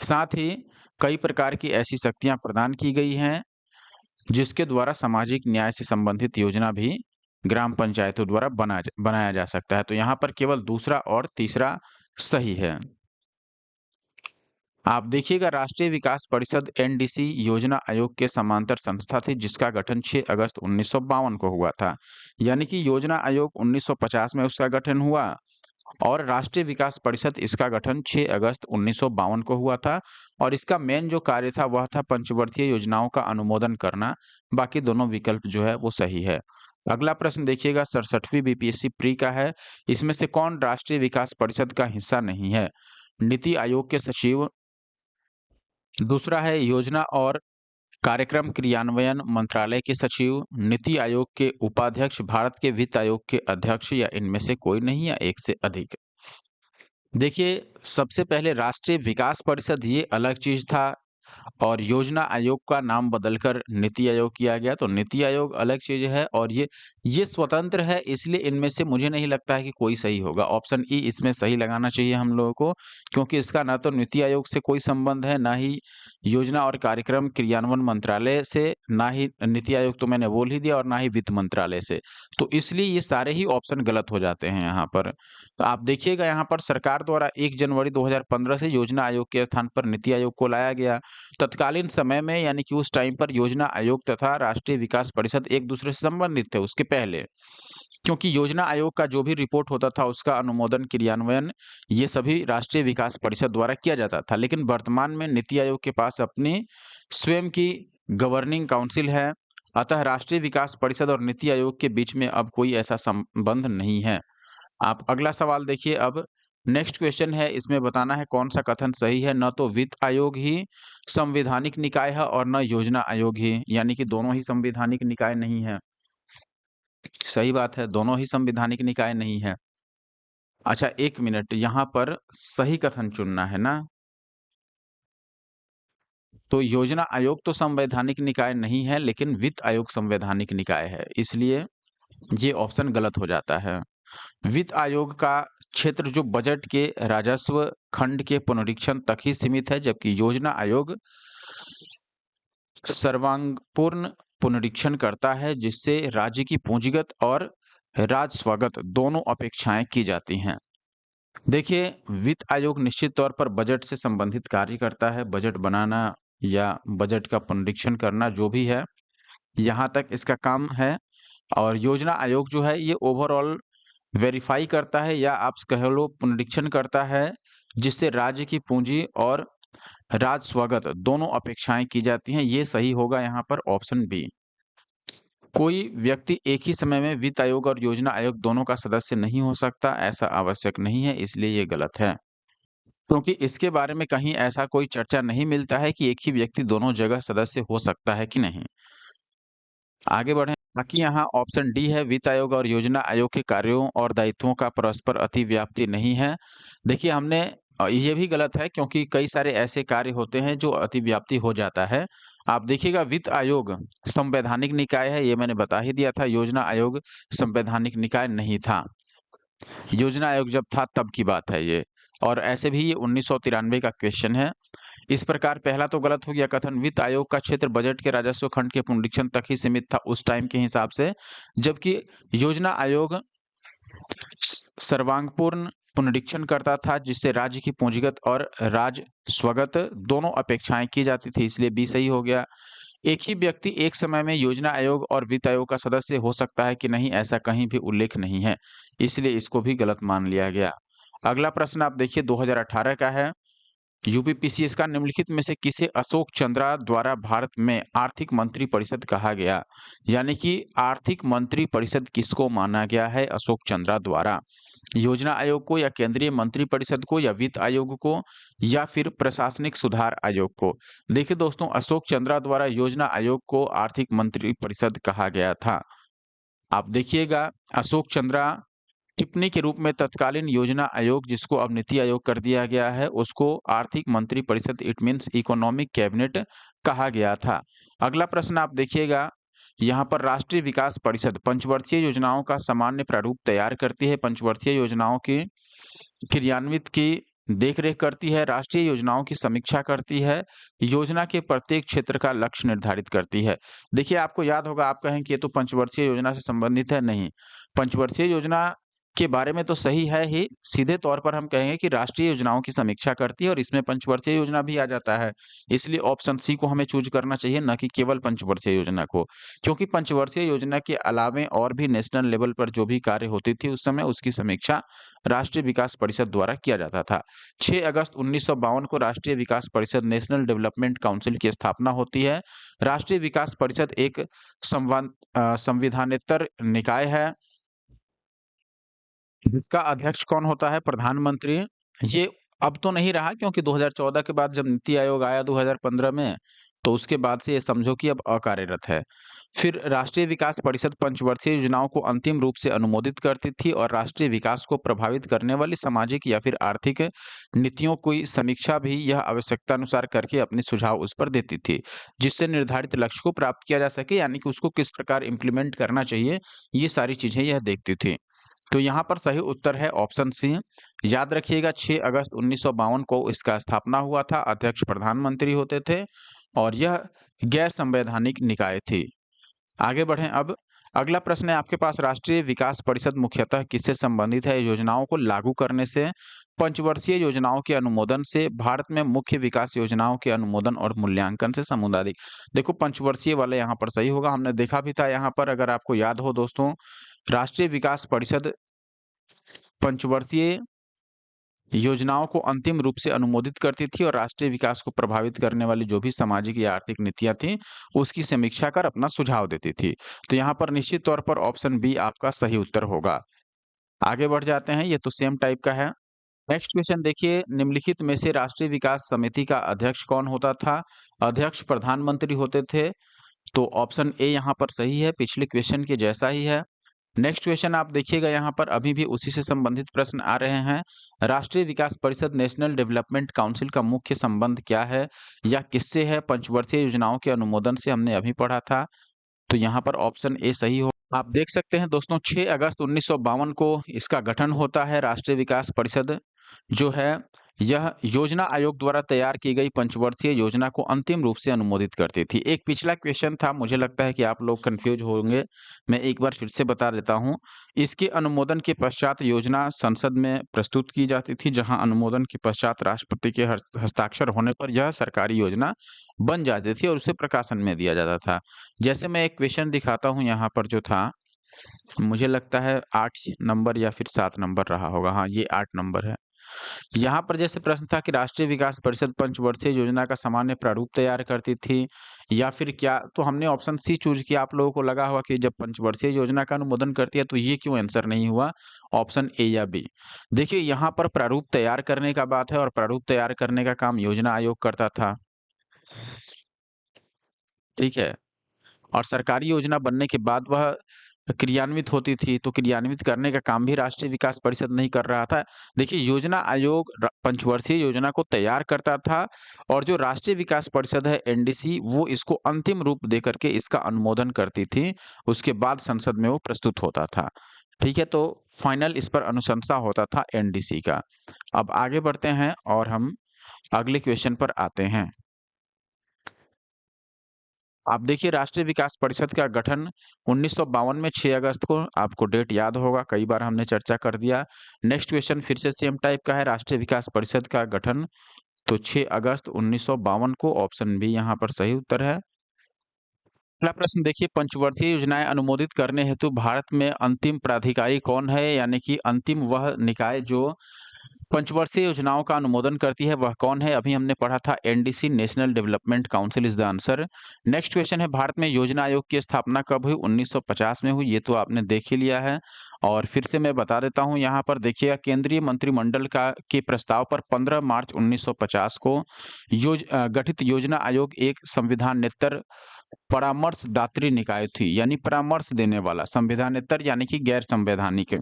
साथ ही कई प्रकार की ऐसी शक्तियां प्रदान की गई हैं जिसके द्वारा सामाजिक न्याय से संबंधित योजना भी ग्राम पंचायतों द्वारा बनाया जा सकता है। तो यहाँ पर केवल दूसरा और तीसरा सही है। आप देखिएगा राष्ट्रीय विकास परिषद एनडीसी योजना आयोग के समांतर संस्था थी जिसका गठन 6 अगस्त 1952 को हुआ था। यानी कि योजना आयोग 1950 में उसका गठन हुआ और राष्ट्रीय विकास परिषद इसका गठन 6 अगस्त 1952 को हुआ था और इसका मेन जो कार्य था वह था पंचवर्षीय योजनाओं का अनुमोदन करना। बाकी दोनों विकल्प जो है वो सही है। अगला प्रश्न देखिएगा 67वीं बीपीएससी प्री का है। इसमें से कौन राष्ट्रीय विकास परिषद का हिस्सा नहीं है? नीति आयोग के सचिव, दूसरा है योजना और कार्यक्रम क्रियान्वयन मंत्रालय के सचिव, नीति आयोग के उपाध्यक्ष, भारत के वित्त आयोग के अध्यक्ष या इनमें से कोई नहीं या एक से अधिक। देखिए सबसे पहले राष्ट्रीय विकास परिषद ये अलग चीज था और योजना आयोग का नाम बदलकर नीति आयोग किया गया। तो नीति आयोग अलग चीज है और ये स्वतंत्र है, इसलिए इनमें से मुझे नहीं लगता है कि कोई सही होगा। ऑप्शन ई इसमें सही लगाना चाहिए हम लोगों को, क्योंकि इसका ना तो नीति आयोग से कोई संबंध है, ना ही योजना और कार्यक्रम क्रियान्वयन मंत्रालय से, ना ही नीति आयोग तो मैंने बोल ही दिया, और ना ही वित्त मंत्रालय से। तो इसलिए ये सारे ही ऑप्शन गलत हो जाते हैं यहाँ पर। तो आप देखिएगा यहाँ पर सरकार द्वारा 1 जनवरी 2015 से योजना आयोग के स्थान पर नीति आयोग को लाया गया। तत्कालीन समय में यानी कि उस टाइम पर योजना आयोग तथा राष्ट्रीय विकास परिषद एक दूसरे से संबंधित थे उसके पहले, क्योंकि योजना आयोग का जो भी रिपोर्ट होता था उसका अनुमोदन, क्रियान्वयन ये सभी राष्ट्रीय विकास परिषद द्वारा किया जाता था। लेकिन वर्तमान में नीति आयोग के पास अपनी स्वयं की गवर्निंग काउंसिल है, अतः राष्ट्रीय विकास परिषद और नीति आयोग के बीच में अब कोई ऐसा संबंध नहीं है। आप अगला सवाल देखिए अब। नेक्स्ट क्वेश्चन है, इसमें बताना है कौन सा कथन सही है। न तो वित्त आयोग ही संवैधानिक निकाय है और न योजना आयोग ही, यानी कि दोनों ही संवैधानिक निकाय नहीं है। सही बात है, दोनों ही संवैधानिक निकाय नहीं है। अच्छा 1 मिनट, यहाँ पर सही कथन चुनना है ना। तो योजना आयोग तो संवैधानिक निकाय नहीं है, लेकिन वित्त आयोग संवैधानिक निकाय है, इसलिए ये ऑप्शन गलत हो जाता है। वित्त आयोग का क्षेत्र जो बजट के राजस्व खंड के पुनरीक्षण तक ही सीमित है, जबकि योजना आयोग सर्वांगपूर्ण पुनरीक्षण करता है जिससे राज्य की पूंजीगत और राजस्वगत दोनों अपेक्षाएं की जाती हैं। देखिए वित्त आयोग निश्चित तौर पर बजट से संबंधित कार्य करता है, बजट बनाना या बजट का पुनरीक्षण करना जो भी है, यहाँ तक इसका काम है। और योजना आयोग जो है ये ओवरऑल वेरीफाई करता है या आप कह लो पुनरीक्षण करता है, जिससे राज्य की पूंजी और राजस्वगत दोनों अपेक्षाएं की जाती हैं। ये सही होगा यहाँ पर ऑप्शन बी। कोई व्यक्ति एक ही समय में वित्त आयोग और योजना आयोग दोनों का सदस्य नहीं हो सकता, ऐसा आवश्यक नहीं है, इसलिए ये गलत है। क्योंकि इसके बारे में कहीं ऐसा कोई चर्चा नहीं मिलता है कि एक ही व्यक्ति दोनों जगह सदस्य हो सकता है कि नहीं। आगे बढ़ें। बाकी यहाँ ऑप्शन डी है, वित्त आयोग और योजना आयोग के कार्यों और दायित्वों का परस्पर अतिव्याप्ति नहीं है। देखिए हमने ये भी गलत है, क्योंकि कई सारे ऐसे कार्य होते हैं जो अतिव्याप्ति हो जाता है। आप देखिएगा वित्त आयोग संवैधानिक निकाय है, ये मैंने बता ही दिया था। योजना आयोग संवैधानिक निकाय नहीं था, योजना आयोग जब था तब की बात है ये। और ऐसे भी ये 1993 का क्वेश्चन है। इस प्रकार पहला तो गलत हो गया कथन। वित्त आयोग का क्षेत्र बजट के राजस्व खंड के पुनरीक्षण तक ही सीमित था उस टाइम के हिसाब से, जबकि योजना आयोग सर्वांगपूर्ण पुनरीक्षण करता था जिससे राज्य की पूंजीगत और राजस्वगत दोनों अपेक्षाएं की जाती थी, इसलिए बी सही हो गया। एक ही व्यक्ति एक समय में योजना आयोग और वित्त आयोग का सदस्य हो सकता है कि नहीं, ऐसा कहीं भी उल्लेख नहीं है, इसलिए इसको भी गलत मान लिया गया। अगला प्रश्न आप देखिए 2018 का है। यूपीपीसीएस का निम्नलिखित में से किसे अशोक चंद्रा द्वारा भारत में आर्थिक मंत्री परिषद कहा गया? यानी कि आर्थिक मंत्री परिषद किसको माना गया है अशोक चंद्रा द्वारा? योजना आयोग को, या केंद्रीय मंत्री परिषद को, या वित्त आयोग को, या फिर प्रशासनिक सुधार आयोग को? देखिए दोस्तों, अशोक चंद्रा द्वारा योजना आयोग को आर्थिक मंत्री परिषद कहा गया था। आप देखिएगा अशोक चंद्रा टिप्पणी के रूप में तत्कालीन योजना आयोग, जिसको अब नीति आयोग कर दिया गया है, उसको आर्थिक मंत्री परिषद, इट मीन्स इकोनॉमिक कैबिनेट कहा गया था। अगला प्रश्न आप देखिएगा, यहाँ पर राष्ट्रीय विकास परिषद पंचवर्षीय योजनाओं का सामान्य प्रारूप तैयार करती है, पंचवर्षीय योजनाओं की क्रियान्वित की देख-रेख करती है, राष्ट्रीय योजनाओं की समीक्षा करती है, योजना के प्रत्येक क्षेत्र का लक्ष्य निर्धारित करती है। देखिए, आपको याद होगा, आप कहें कि ये तो पंचवर्षीय योजना से संबंधित है, नहीं। पंचवर्षीय योजना के बारे में तो सही है ही, सीधे तौर पर हम कहेंगे कि राष्ट्रीय योजनाओं की समीक्षा करती है और इसमें पंचवर्षीय योजना भी आ जाता है। इसलिए ऑप्शन सी को हमें चूज़ करना चाहिए, ना कि केवल पंचवर्षीय योजना को। क्योंकि पंचवर्षीय योजना के अलावे और भी नेशनल लेवल पर जो भी कार्य होती थी उस समय, उसकी समीक्षा राष्ट्रीय विकास परिषद द्वारा किया जाता था। 6 अगस्त 1952 को राष्ट्रीय विकास परिषद, नेशनल डेवलपमेंट काउंसिल की स्थापना होती है। राष्ट्रीय विकास परिषद एक संविधानेतर निकाय है, जिसका अध्यक्ष कौन होता है? प्रधानमंत्री। ये अब तो नहीं रहा, क्योंकि 2014 के बाद जब नीति आयोग आया 2015 में, तो उसके बाद से ये समझो कि अब अकार्यरत है। फिर राष्ट्रीय विकास परिषद पंचवर्षीय योजनाओं को अंतिम रूप से अनुमोदित करती थी और राष्ट्रीय विकास को प्रभावित करने वाली सामाजिक या फिर आर्थिक नीतियों की समीक्षा भी यह आवश्यकता अनुसार करके अपने सुझाव उस पर देती थी, जिससे निर्धारित लक्ष्य को प्राप्त किया जा सके, यानी कि उसको किस प्रकार इम्प्लीमेंट करना चाहिए, ये सारी चीजें यह देखती थी। तो यहाँ पर सही उत्तर है ऑप्शन सी। याद रखिएगा, 6 अगस्त 1952 को इसका स्थापना हुआ था, अध्यक्ष प्रधानमंत्री होते थे और यह गैर संवैधानिक निकाय थी। आगे बढ़ें अब। अगला प्रश्न है आपके पास, राष्ट्रीय विकास परिषद मुख्यतः किससे संबंधित है? योजनाओं को लागू करने से, पंचवर्षीय योजनाओं के अनुमोदन से, भारत में मुख्य विकास योजनाओं के अनुमोदन और मूल्यांकन से, सामुदायिक। देखो, पंचवर्षीय वाला यहाँ पर सही होगा, हमने देखा भी था यहाँ पर, अगर आपको याद हो दोस्तों, राष्ट्रीय विकास परिषद पंचवर्षीय योजनाओं को अंतिम रूप से अनुमोदित करती थी और राष्ट्रीय विकास को प्रभावित करने वाली जो भी सामाजिक या आर्थिक नीतियां थीं, उसकी समीक्षा कर अपना सुझाव देती थी। तो यहाँ पर निश्चित तौर पर ऑप्शन बी आपका सही उत्तर होगा। आगे बढ़ जाते हैं, ये तो सेम टाइप का है। नेक्स्ट क्वेश्चन देखिए, निम्नलिखित में से राष्ट्रीय विकास समिति का अध्यक्ष कौन होता था? अध्यक्ष प्रधानमंत्री होते थे। तो ऑप्शन ए यहाँ पर सही है, पिछले क्वेश्चन के जैसा ही है। नेक्स्ट क्वेश्चन आप देखिएगा, यहाँ पर अभी भी उसी से संबंधित प्रश्न आ रहे हैं। राष्ट्रीय विकास परिषद, नेशनल डेवलपमेंट काउंसिल का मुख्य संबंध क्या है या किससे है? पंचवर्षीय योजनाओं के अनुमोदन से, हमने अभी पढ़ा था। तो यहाँ पर ऑप्शन ए सही हो। आप देख सकते हैं दोस्तों, 6 अगस्त 1952 को इसका गठन होता है। राष्ट्रीय विकास परिषद जो है, यह योजना आयोग द्वारा तैयार की गई पंचवर्षीय योजना को अंतिम रूप से अनुमोदित करती थी। एक पिछला क्वेश्चन था, मुझे लगता है कि आप लोग कंफ्यूज होंगे, मैं एक बार फिर से बता देता हूँ। इसके अनुमोदन के पश्चात योजना संसद में प्रस्तुत की जाती थी, जहां अनुमोदन के पश्चात राष्ट्रपति के हस्ताक्षर होने पर यह सरकारी योजना बन जाती थी और उसे प्रकाशन में दिया जाता था। जैसे मैं एक क्वेश्चन दिखाता हूँ यहाँ पर, जो था, मुझे लगता है 8 नंबर या फिर 7 नंबर रहा होगा। हाँ, ये 8 नंबर है। यहाँ पर जैसे प्रश्न था कि राष्ट्रीय विकास परिषद पंचवर्षीय योजना का सामान्य प्रारूप तैयार करती थी या फिर क्या, तो हमने ऑप्शन सी चूज किया। आप लोगों को लगा होगा कि जब पंचवर्षीय योजना का अनुमोदन करती है तो ये क्यों आंसर नहीं हुआ, ऑप्शन ए या बी। देखिए, यहाँ पर प्रारूप तैयार करने का बात है और प्रारूप तैयार करने का काम योजना आयोग करता था, ठीक है। और सरकारी योजना बनने के बाद वह क्रियान्वित होती थी, तो क्रियान्वित करने का काम भी राष्ट्रीय विकास परिषद नहीं कर रहा था। देखिए, योजना आयोग पंचवर्षीय योजना को तैयार करता था और जो राष्ट्रीय विकास परिषद है, एनडीसी, वो इसको अंतिम रूप दे करके इसका अनुमोदन करती थी। उसके बाद संसद में वो प्रस्तुत होता था, ठीक है। तो फाइनल इस पर अनुशंसा होता था एनडीसी का। अब आगे बढ़ते हैं और हम अगले क्वेश्चन पर आते हैं। आप देखिए, राष्ट्रीय विकास परिषद का गठन 1952 में 6 अगस्त को, आपको डेट याद होगा, कई बार हमने चर्चा कर दिया। नेक्स्ट क्वेश्चन फिर से सेम टाइप का है, राष्ट्रीय विकास परिषद का गठन तो 6 अगस्त 1952 को, ऑप्शन बी यहाँ पर सही उत्तर है। अगला प्रश्न देखिए, पंचवर्षीय योजनाएं अनुमोदित करने हेतु भारत में अंतिम प्राधिकारी कौन है? यानी कि अंतिम वह निकाय जो पंचवर्षीय योजनाओं का अनुमोदन करती है, वह कौन है? अभी हमने पढ़ा था NDC, national development council is the answer. Next question है, भारत में योजना आयोग की स्थापना कब हुई? 1950 में हुई, ये तो आपने देख ही लिया है। और फिर से मैं बता देता हूं, यहाँ पर देखिएगा, केंद्रीय मंत्रिमंडल का के प्रस्ताव पर 15 मार्च 1950 को गठित योजना आयोग एक संविधानेतर परामर्शदात्री निकाय थी, यानी परामर्श देने वाला, संविधानेतर यानी कि गैर संवैधानिक।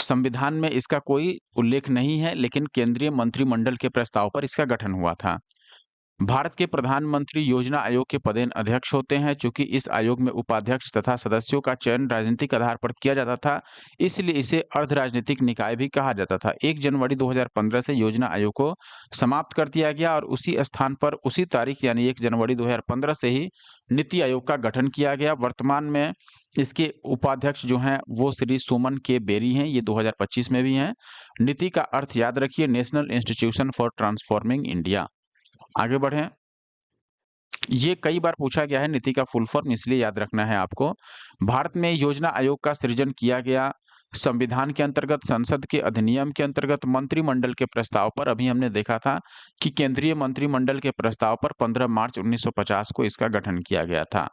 संविधान में इसका कोई उल्लेख नहीं है, लेकिन केंद्रीय मंत्रिमंडल के प्रस्ताव पर इसका गठन हुआ था। भारत के प्रधानमंत्री योजना आयोग के पदेन अध्यक्ष होते हैं। चूंकि इस आयोग में उपाध्यक्ष तथा सदस्यों का चयन राजनीतिक आधार पर किया जाता था, इसलिए इसे अर्ध राजनीतिक निकाय भी कहा जाता था। 1 जनवरी 2015 से योजना आयोग को समाप्त कर दिया गया और उसी स्थान पर उसी तारीख यानी 1 जनवरी 2015 से ही नीति आयोग का गठन किया गया। वर्तमान में इसके उपाध्यक्ष जो हैं वो श्री सुमन के बेरी हैं, ये 2025 में भी हैं। नीति का अर्थ याद रखिए, national institution for transforming India. आगे बढ़ें। ये कई बार पूछा गया है नीति का फुल फॉर्म, इसलिए याद रखना है आपको। भारत में योजना आयोग का सृजन किया गया संविधान के अंतर्गत, संसद के अधिनियम के अंतर्गत, मंत्रिमंडल के प्रस्ताव पर। अभी हमने देखा था कि केंद्रीय मंत्रिमंडल के प्रस्ताव पर 15 मार्च 1950 को इसका गठन किया गया था।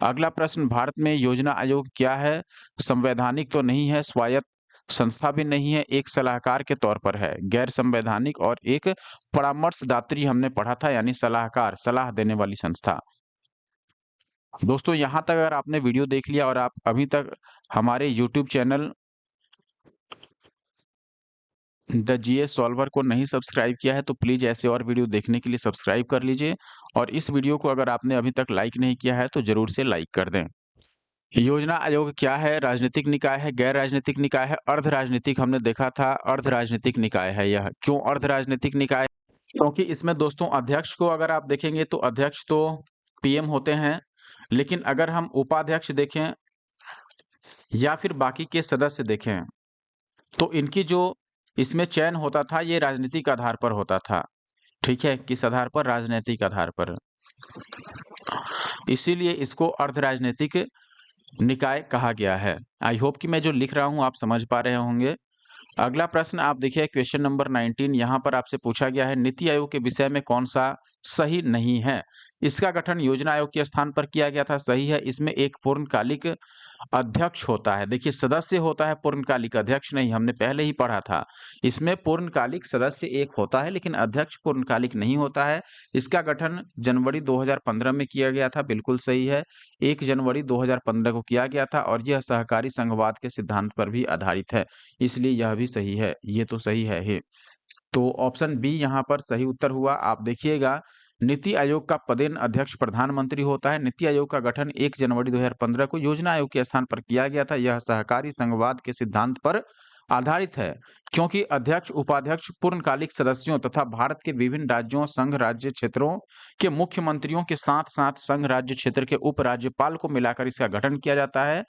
अगला प्रश्न, भारत में योजना आयोग क्या है? संवैधानिक तो नहीं है, स्वायत्त संस्था भी नहीं है, एक सलाहकार के तौर पर है, गैर संवैधानिक और एक परामर्शदात्री हमने पढ़ा था, यानी सलाहकार, सलाह देने वाली संस्था। दोस्तों यहाँ तक अगर आपने वीडियो देख लिया और आप अभी तक हमारे YouTube channel the GS solver को नहीं सब्सक्राइब किया है तो प्लीज ऐसे और वीडियो देखने के लिए सब्सक्राइब कर लीजिए, और इस वीडियो को अगर आपने अभी तक लाइक नहीं किया है तो जरूर से लाइक कर दें। योजना आयोग क्या है? राजनीतिक निकाय है, गैर राजनीतिक निकाय है, अर्ध राजनीतिक हमने देखा था, अर्ध राजनीतिक निकाय है यह। क्यों अर्ध राजनीतिक निकाय? क्योंकि इसमें दोस्तों अध्यक्ष को अगर आप देखेंगे तो अध्यक्ष तो पीएम होते हैं, लेकिन अगर हम उपाध्यक्ष देखें या फिर बाकी के सदस्य देखें तो इनकी जो इसमें चयन होता था ये राजनीतिक आधार पर होता था। ठीक है, किस आधार पर? राजनीतिक आधार पर। इसीलिए इसको अर्ध राजनीतिक निकाय कहा गया है। आई होप कि मैं जो लिख रहा हूं आप समझ पा रहे होंगे। अगला प्रश्न आप देखिए, क्वेश्चन नंबर 19। यहाँ पर आपसे पूछा गया है नीति आयोग के विषय में कौन सा सही नहीं है? इसका गठन योजना आयोग के स्थान पर किया गया था, सही है। इसमें एक पूर्णकालिक अध्यक्ष होता है। देखिए सदस्य होता है, पूर्णकालिक अध्यक्ष नहीं, हमने पहले ही पढ़ा था। इसमें पूर्णकालिक सदस्य एक होता है लेकिन अध्यक्ष पूर्णकालिक नहीं होता है। इसका गठन जनवरी 2015 में किया गया था, बिल्कुल सही है। 1 जनवरी 2015 को किया गया था और यह सहकारी संघवाद के सिद्धांत पर भी आधारित है, इसलिए यह भी सही है। ये तो सही है ही। तो ऑप्शन बी यहाँ पर सही उत्तर हुआ। आप देखिएगा, नीति आयोग का पदेन अध्यक्ष प्रधानमंत्री होता है। नीति आयोग का गठन 1 जनवरी 2015 को योजना आयोग के स्थान पर किया गया था। यह सहकारी संघवाद के सिद्धांत पर आधारित है, क्योंकि अध्यक्ष, उपाध्यक्ष पूर्णकालिक सदस्यों तथा भारत के विभिन्न राज्यों, संघ राज्य क्षेत्रों के मुख्यमंत्रियों के साथ साथ संघ राज्य क्षेत्र के उपराज्यपाल को मिलाकर इसका गठन किया जाता है।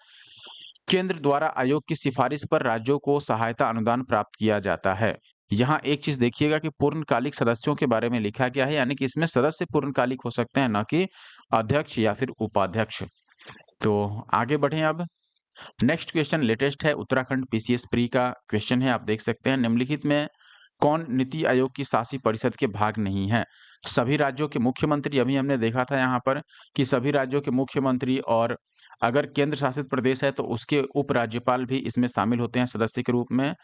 केंद्र द्वारा आयोग की सिफारिश पर राज्यों को सहायता अनुदान प्राप्त किया जाता है। यहाँ एक चीज देखिएगा कि पूर्णकालिक सदस्यों के बारे में लिखा गया है, यानी कि इसमें सदस्य पूर्णकालिक हो सकते हैं, न कि अध्यक्ष या फिर उपाध्यक्ष। तो आगे बढ़ें अब। नेक्स्ट क्वेश्चन लेटेस्ट है, उत्तराखंड पीसीएस प्री का क्वेश्चन है। आप देख सकते हैं, निम्नलिखित में कौन नीति आयोग की शासी परिषद के भाग नहीं है? सभी राज्यों के मुख्यमंत्री, अभी हमने देखा था यहाँ पर कि सभी राज्यों के मुख्यमंत्री, और अगर केंद्र शासित प्रदेश है तो उसके उपराज्यपाल भी इसमें शामिल होते हैं सदस्य के रूप में।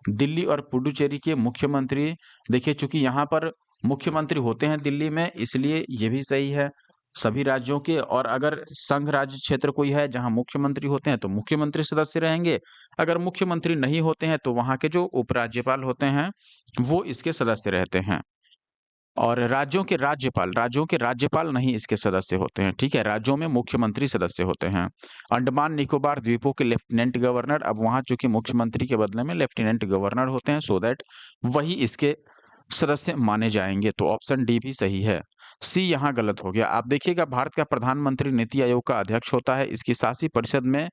दिल्ली और पुडुचेरी के मुख्यमंत्री, देखिए चूंकि यहाँ पर मुख्यमंत्री होते हैं दिल्ली में, इसलिए ये भी सही है सभी राज्यों के। और अगर संघ राज्य क्षेत्र कोई है जहां मुख्यमंत्री होते हैं तो मुख्यमंत्री सदस्य रहेंगे। अगर मुख्यमंत्री नहीं होते हैं तो वहां के जो उपराज्यपाल होते हैं वो इसके सदस्य रहते हैं। और राज्यों के राज्यपाल नहीं इसके सदस्य होते हैं। ठीक है, राज्यों में मुख्यमंत्री सदस्य होते हैं। अंडमान निकोबार द्वीपों के लेफ्टिनेंट गवर्नर, अब वहां चूंकि मुख्यमंत्री के बदले में लेफ्टिनेंट गवर्नर होते हैं, सो दैट वही इसके सदस्य माने जाएंगे। तो ऑप्शन डी भी सही है। सी यहाँ गलत हो गया। आप देखिएगा, भारत का प्रधानमंत्री नीति आयोग का अध्यक्ष होता है। इसकी शासी परिषद में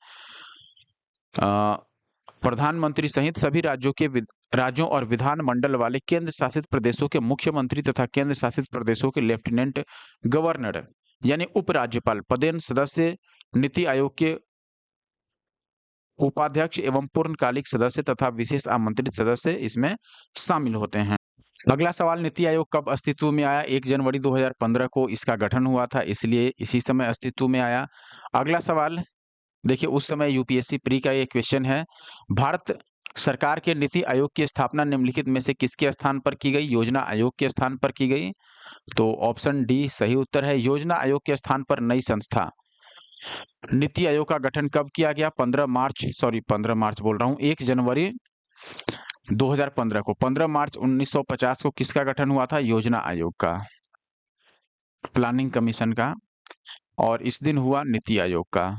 प्रधानमंत्री सहित सभी राज्यों और विधान मंडल वाले केंद्र शासित प्रदेशों के मुख्यमंत्री तथा केंद्र शासित प्रदेशों के लेफ्टिनेंट गवर्नर यानी उपराज्यपाल पदेन सदस्य, नीति आयोग के उपाध्यक्ष एवं पूर्णकालिक सदस्य तथा विशेष आमंत्रित सदस्य इसमें शामिल होते हैं। अगला सवाल, नीति आयोग कब अस्तित्व में आया? 1 जनवरी 2015 को इसका गठन हुआ था, इसलिए इसी समय अस्तित्व में आया। अगला सवाल देखिए, उस समय यूपीएससी प्री का ये क्वेश्चन है, भारत सरकार के नीति आयोग की स्थापना निम्नलिखित में से किसके स्थान पर की गई? योजना आयोग के स्थान पर की गई। तो ऑप्शन डी सही उत्तर है, योजना आयोग के स्थान पर नई संस्था नीति आयोग का गठन कब किया गया? 15 मार्च बोल रहा हूँ, 1 जनवरी 2015 को। 15 मार्च 1950 को किसका गठन हुआ था? योजना आयोग का, प्लानिंग कमीशन का, और इस दिन हुआ नीति आयोग का।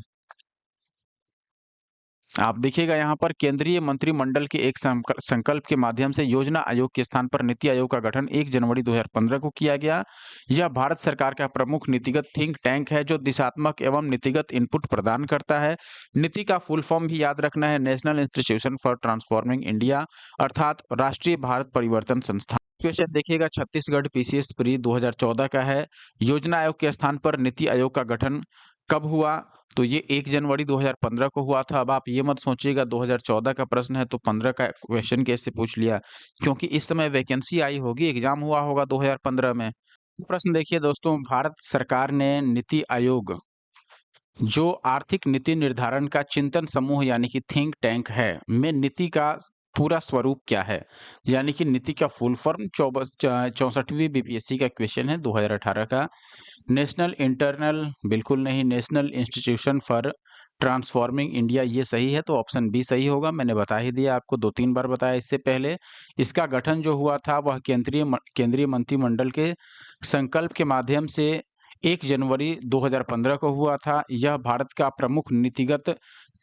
आप देखिएगा यहाँ पर केंद्रीय मंत्रिमंडल के एक संकल्प के माध्यम से योजना आयोग के स्थान पर नीति आयोग का गठन 1 जनवरी 2015 को किया गया। यह भारत सरकार का प्रमुख नीतिगत थिंक टैंक है जो दिशात्मक एवं नीतिगत इनपुट प्रदान करता है। नीति का फुल फॉर्म भी याद रखना है, national institution for transforming India, अर्थात राष्ट्रीय भारत परिवर्तन संस्थान। क्वेश्चन देखिएगा, छत्तीसगढ़ पीसीएस प्री 2014 का है। योजना आयोग के स्थान पर नीति आयोग का गठन कब हुआ? तो ये 1 जनवरी 2015 को हुआ था। अब आप ये मत सोचिएगा 2014 का प्रश्न है तो 15 का क्वेश्चन कैसे पूछ लिया, क्योंकि इस समय वैकेंसी आई होगी, एग्जाम हुआ होगा 2015 में। प्रश्न देखिए दोस्तों, भारत सरकार ने नीति आयोग, जो आर्थिक नीति निर्धारण का चिंतन समूह यानी कि थिंक टैंक है, में नीति का पूरा स्वरूप क्या है? यानी कि नीति का फुल फॉर्म 64वीं बीपीएससी का क्वेश्चन है 2018 का। नेशनल इंटरनल बिल्कुल नहीं, national institution for transforming India ये सही है, तो ऑप्शन बी सही होगा। मैंने बता ही दिया आपको, 2-3 बार बताया इससे पहले। इसका गठन जो हुआ था वह केंद्रीय मंत्रिमंडल के संकल्प के माध्यम से 1 जनवरी 2015 को हुआ था। यह भारत का प्रमुख नीतिगत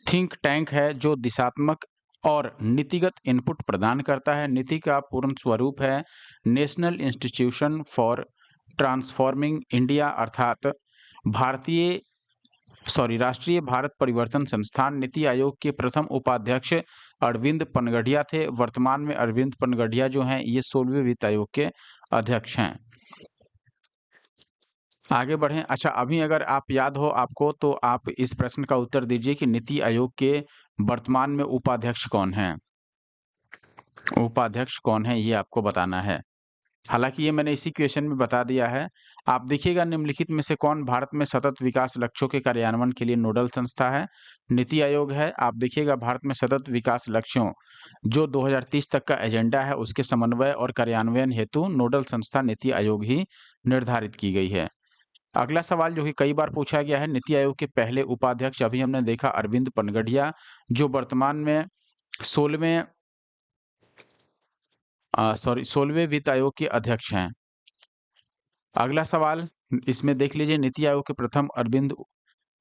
थिंक टैंक है जो दिशात्मक और नीतिगत इनपुट प्रदान करता है। नीति का पूर्ण स्वरूप है national institution for transforming India, अर्थात राष्ट्रीय भारत परिवर्तन संस्थान। नीति आयोग के प्रथम उपाध्यक्ष अरविंद पनगढ़िया थे। वर्तमान में अरविंद पनगढ़िया जो हैं ये 16वें वित्त आयोग के अध्यक्ष हैं। आगे बढ़ें। अच्छा, अभी अगर आप याद हो आपको तो आप इस प्रश्न का उत्तर दीजिए कि नीति आयोग के वर्तमान में उपाध्यक्ष कौन हैं? उपाध्यक्ष कौन है ये आपको बताना है। हालांकि ये मैंने इसी क्वेश्चन में बता दिया है। आप देखिएगा, निम्नलिखित में से कौन भारत में सतत विकास लक्ष्यों के कार्यान्वयन के लिए नोडल संस्था है? नीति आयोग है। आप देखिएगा, भारत में सतत विकास लक्ष्यों जो 2030 तक का एजेंडा है उसके समन्वय और कार्यान्वयन हेतु नोडल संस्था नीति आयोग ही निर्धारित की गई है। अगला सवाल जो कि कई बार पूछा गया है, नीति आयोग के पहले उपाध्यक्ष अभी हमने देखा अरविंद पनगढ़िया, जो वर्तमान में 16वें वित्त आयोग के अध्यक्ष हैं। अगला सवाल इसमें देख लीजिए, नीति आयोग के प्रथम अरविंद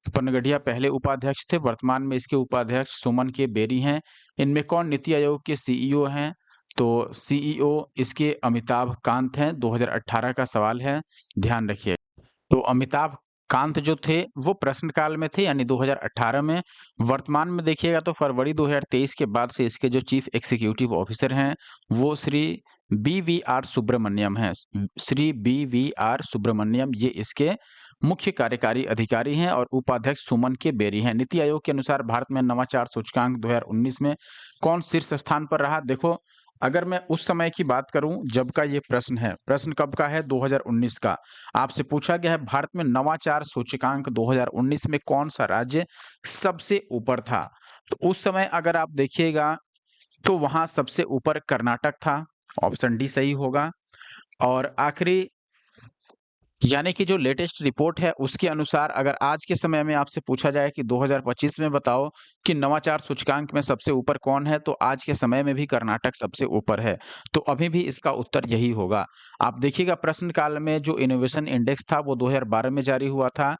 पनगढ़िया पहले उपाध्यक्ष थे, वर्तमान में इसके उपाध्यक्ष सुमन के बेरी हैं। इनमें कौन नीति आयोग के सीईओ हैं? तो सीईओ इसके अमिताभ कांत हैं। 2018 का सवाल है, ध्यान रखिए। तो अमिताभ कांत जो थे वो प्रश्नकाल में थे, यानी 2018 में। वर्तमान में देखिएगा तो फरवरी 2023 के बाद से इसके जो चीफ एग्जीक्यूटिव ऑफिसर हैं वो श्री BVR सुब्रमण्यम हैं। श्री BVR सुब्रमण्यम ये इसके मुख्य कार्यकारी अधिकारी हैं और उपाध्यक्ष सुमन के बेरी हैं। नीति आयोग के अनुसार भारत में नवाचार सूचकांक 2019 में कौन शीर्ष स्थान पर रहा? देखो, अगर मैं उस समय की बात करूं जब का ये प्रश्न है, प्रश्न कब का है? 2019 का। आपसे पूछा गया है भारत में नवाचार सूचकांक 2019 में कौन सा राज्य सबसे ऊपर था? तो उस समय अगर आप देखिएगा तो वहां सबसे ऊपर कर्नाटक था, ऑप्शन डी सही होगा। और आखिरी यानी कि जो लेटेस्ट रिपोर्ट है उसके अनुसार अगर आज के समय में आपसे पूछा जाए कि 2025 में बताओ कि नवाचार सूचकांक में सबसे ऊपर कौन है, तो आज के समय में भी कर्नाटक सबसे ऊपर है। तो अभी भी इसका उत्तर यही होगा। आप देखिएगा, प्रश्न काल में जो इनोवेशन इंडेक्स था वो 2012 में जारी हुआ था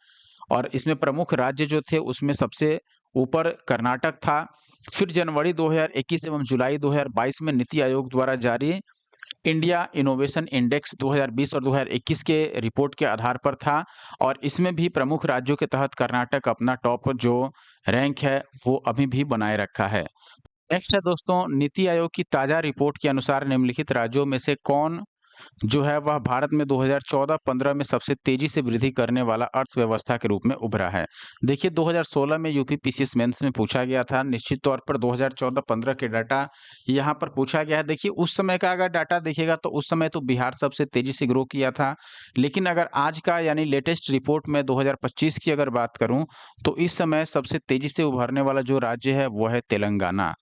और इसमें प्रमुख राज्य जो थे उसमें सबसे ऊपर कर्नाटक था। फिर जनवरी 2021 एवं जुलाई 2022 में नीति आयोग द्वारा जारी इंडिया इनोवेशन इंडेक्स 2020 और 2021 के रिपोर्ट के आधार पर था और इसमें भी प्रमुख राज्यों के तहत कर्नाटक अपना टॉप जो रैंक है वो अभी भी बनाए रखा है। नेक्स्ट है दोस्तों, नीति आयोग की ताजा रिपोर्ट के अनुसार निम्नलिखित राज्यों में से कौन जो है वह भारत में 2014-15 में सबसे तेजी से वृद्धि करने वाला अर्थव्यवस्था के रूप में उभरा है? देखिए, 2016 में यूपी पीसीएस मेंस में पूछा गया था। निश्चित तौर पर 2014-15 के डाटा यहाँ पर पूछा गया है। देखिए, उस समय का अगर डाटा देखिएगा तो उस समय तो बिहार सबसे तेजी से ग्रो किया था, लेकिन अगर आज का यानी लेटेस्ट रिपोर्ट में 2025 की अगर बात करूं तो इस समय सबसे तेजी से उभरने वाला जो राज्य है वो है तेलंगाना।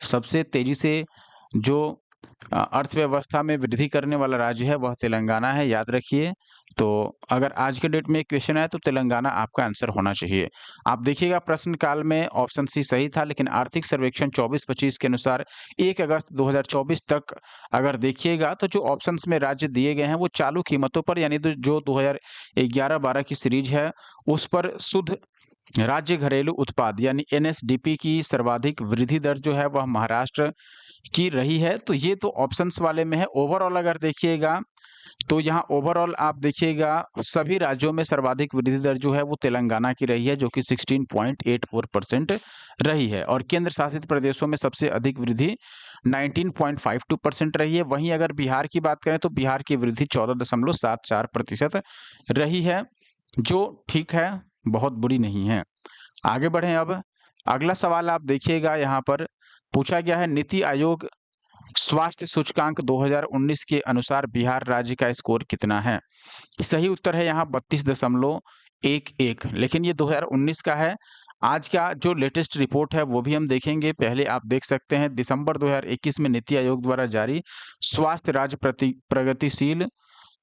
सबसे तेजी से जो अर्थव्यवस्था में वृद्धि करने वाला राज्य है वह तेलंगाना है, याद रखिए। तो अगर आज के डेट में एक क्वेश्चन आए तो तेलंगाना आपका आंसर होना चाहिए। आप देखिएगा प्रश्न काल में ऑप्शन सी सही था, लेकिन आर्थिक सर्वेक्षण 24-25 के अनुसार 1 अगस्त 2024 तक अगर देखिएगा तो जो ऑप्शंस में राज्य दिए गए हैं वो चालू कीमतों पर, यानी तो जो 2011-12 की सीरीज है उस पर शुद्ध राज्य घरेलू उत्पाद यानी एनएसडीपी की सर्वाधिक वृद्धि दर जो है वह महाराष्ट्र की रही है। तो ये तो ऑप्शंस वाले में है। ओवरऑल अगर देखिएगा तो यहाँ ओवरऑल आप देखिएगा सभी राज्यों में सर्वाधिक वृद्धि दर जो है वो तेलंगाना की रही है, जो कि 16.84% रही है, और केंद्र शासित प्रदेशों में सबसे अधिक वृद्धि 19.52% रही है। वहीं अगर बिहार की बात करें तो बिहार की वृद्धि 14.74% रही है, जो ठीक है, बहुत बुरी नहीं है। आगे बढ़ें अब। अगला सवाल आप देखिएगा, यहाँ पर पूछा गया है नीति आयोग स्वास्थ्य सूचकांक 2019 के अनुसार बिहार राज्य का स्कोर कितना है? सही उत्तर है यहाँ 32.11, लेकिन ये 2019 का है। आज का जो लेटेस्ट रिपोर्ट है वो भी हम देखेंगे। पहले आप देख सकते हैं दिसंबर 2021 में नीति आयोग द्वारा जारी स्वास्थ्य राज्य प्रगतिशील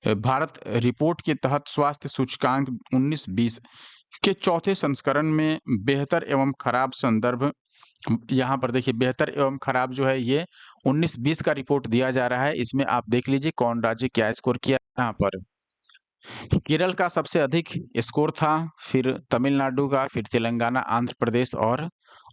भारत रिपोर्ट के तहत स्वास्थ्य सूचकांक 19-20 के चौथे संस्करण में बेहतर एवं खराब संदर्भ, यहाँ पर देखिए बेहतर एवं खराब जो है ये 19-20 का रिपोर्ट दिया जा रहा है। इसमें आप देख लीजिए कौन राज्य क्या स्कोर किया। यहाँ पर केरल का सबसे अधिक स्कोर था, फिर तमिलनाडु का, फिर तेलंगाना, आंध्र प्रदेश और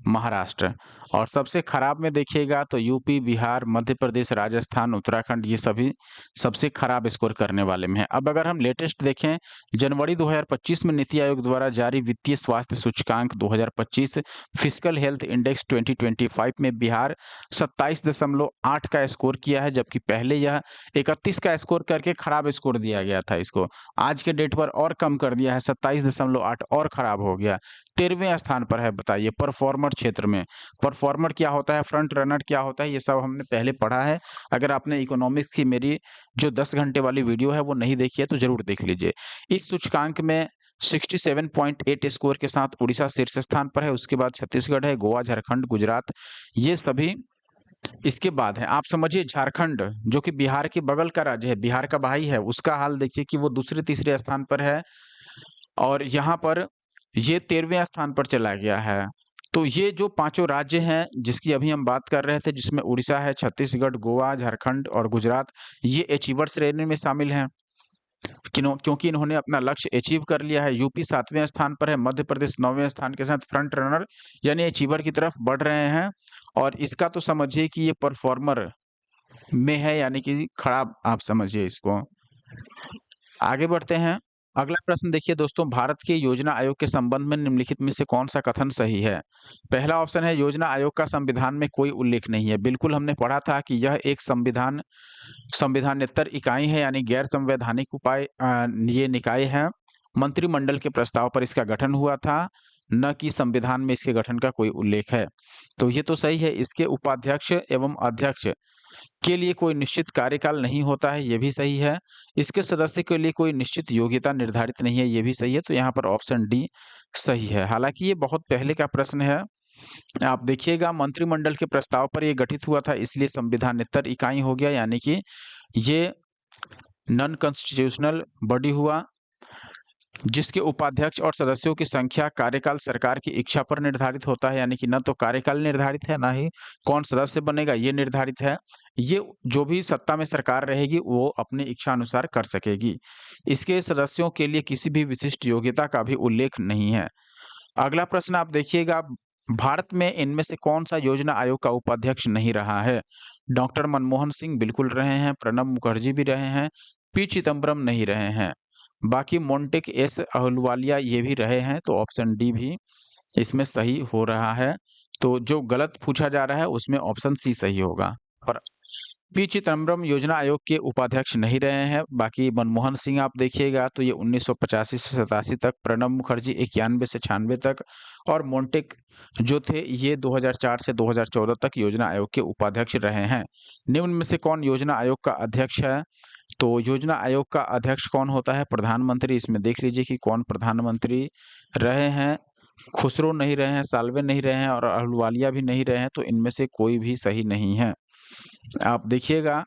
महाराष्ट्र। और सबसे खराब में देखिएगा तो यूपी, बिहार, मध्य प्रदेश, राजस्थान, उत्तराखंड, ये सभी सबसे खराब स्कोर करने वाले में है। अब अगर हम लेटेस्ट देखें, जनवरी 2025 में नीति आयोग द्वारा जारी वित्तीय स्वास्थ्य सूचकांक 2025 फिस्कल हेल्थ इंडेक्स 2025 में बिहार 27.8 का स्कोर किया है, जबकि पहले यह 31 का स्कोर करके खराब स्कोर दिया गया था इसको। आज के डेट पर और कम कर दिया है, 27.8 और खराब हो गया। 13वें स्थान पर है। बताइए परफॉर्मर क्षेत्र में परफॉर्मर क्या होता है, फ्रंट रनर क्या होता है, ये सब हमने पहले पढ़ा है। अगर आपने इकोनॉमिक्स की मेरी जो 10 घंटे वाली वीडियो है वो नहीं देखी है तो जरूर देख लीजिए। इस सूचकांक में 67.8 स्कोर के साथ उड़ीसा शीर्ष स्थान पर है, उसके बाद छत्तीसगढ़ है, गोवा, झारखंड, गुजरात, ये सभी इसके बाद है। आप समझिए झारखंड जो कि बिहार के बगल का राज्य है, बिहार का भाई है, उसका हाल देखिए कि वो दूसरे तीसरे स्थान पर है, और यहाँ पर ये 13वें स्थान पर चला गया है। तो ये जो पांचों राज्य हैं जिसकी अभी हम बात कर रहे थे, जिसमें उड़ीसा है, छत्तीसगढ़, गोवा, झारखंड और गुजरात, ये अचीवर श्रेणी में शामिल हैं, क्योंकि इन्होंने अपना लक्ष्य अचीव कर लिया है। यूपी 7वें स्थान पर है, मध्य प्रदेश 9वें स्थान के साथ फ्रंट रनर यानी अचीवर की तरफ बढ़ रहे हैं, और इसका तो समझिए कि ये परफॉर्मर में है, यानी कि खराब आप समझिए इसको। आगे बढ़ते हैं। अगला प्रश्न देखिए दोस्तों, भारत के योजना आयोग के संबंध में निम्नलिखित में से कौन सा कथन सही है? पहला ऑप्शन है योजना आयोग का संविधान में कोई उल्लेख नहीं है। बिल्कुल हमने पढ़ा था कि यह एक संविधानेतर इकाई है, यानी गैर संवैधानिक ये निकाय है। मंत्रिमंडल के प्रस्ताव पर इसका गठन हुआ था, न कि संविधान में इसके गठन का कोई उल्लेख है। तो ये तो सही है। इसके उपाध्यक्ष एवं अध्यक्ष के लिए कोई निश्चित कार्यकाल नहीं होता है, ये भी सही है। इसके सदस्य के लिए कोई निश्चित योग्यता निर्धारित नहीं है, ये भी सही है। तो यहाँ पर ऑप्शन डी सही है। हालांकि ये बहुत पहले का प्रश्न है। आप देखिएगा मंत्रिमंडल के प्रस्ताव पर ये गठित हुआ था, इसलिए संविधानेतर इकाई हो गया, यानी कि ये नॉन कॉन्स्टिट्यूशनल बॉडी हुआ, जिसके उपाध्यक्ष और सदस्यों की संख्या कार्यकाल सरकार की इच्छा पर निर्धारित होता है, यानी कि न तो कार्यकाल निर्धारित है, ना ही कौन सदस्य बनेगा ये निर्धारित है। ये जो भी सत्ता में सरकार रहेगी वो अपनी इच्छा अनुसार कर सकेगी। इसके सदस्यों के लिए किसी भी विशिष्ट योग्यता का भी उल्लेख नहीं है। अगला प्रश्न आप देखिएगा, भारत में इनमें से कौन सा योजना आयोग का उपाध्यक्ष नहीं रहा है? डॉक्टर मनमोहन सिंह बिल्कुल रहे हैं, प्रणब मुखर्जी भी रहे हैं, पी चिदम्बरम नहीं रहे हैं, बाकी मोंटेक एस अहलुवालिया ये भी रहे हैं। तो ऑप्शन डी भी इसमें सही हो रहा है। तो जो गलत पूछा जा रहा है उसमें ऑप्शन सी सही होगा। पर पी चिदम्बरम योजना आयोग के उपाध्यक्ष नहीं रहे हैं। बाकी मनमोहन सिंह आप देखिएगा तो ये 1985 से 87 तक, प्रणब मुखर्जी 91 से 96 तक, और मोंटेक जो थे ये 2004 से 2014 तक योजना आयोग के उपाध्यक्ष रहे हैं। निम्न में से कौन योजना आयोग का अध्यक्ष है? तो योजना आयोग का अध्यक्ष कौन होता है? प्रधानमंत्री। इसमें देख लीजिए कि कौन प्रधानमंत्री रहे हैं। खुसरो नहीं रहे हैं, साल्वे नहीं रहे हैं और अहलुवालिया भी नहीं रहे हैं, तो इनमें से कोई भी सही नहीं है। आप देखिएगा,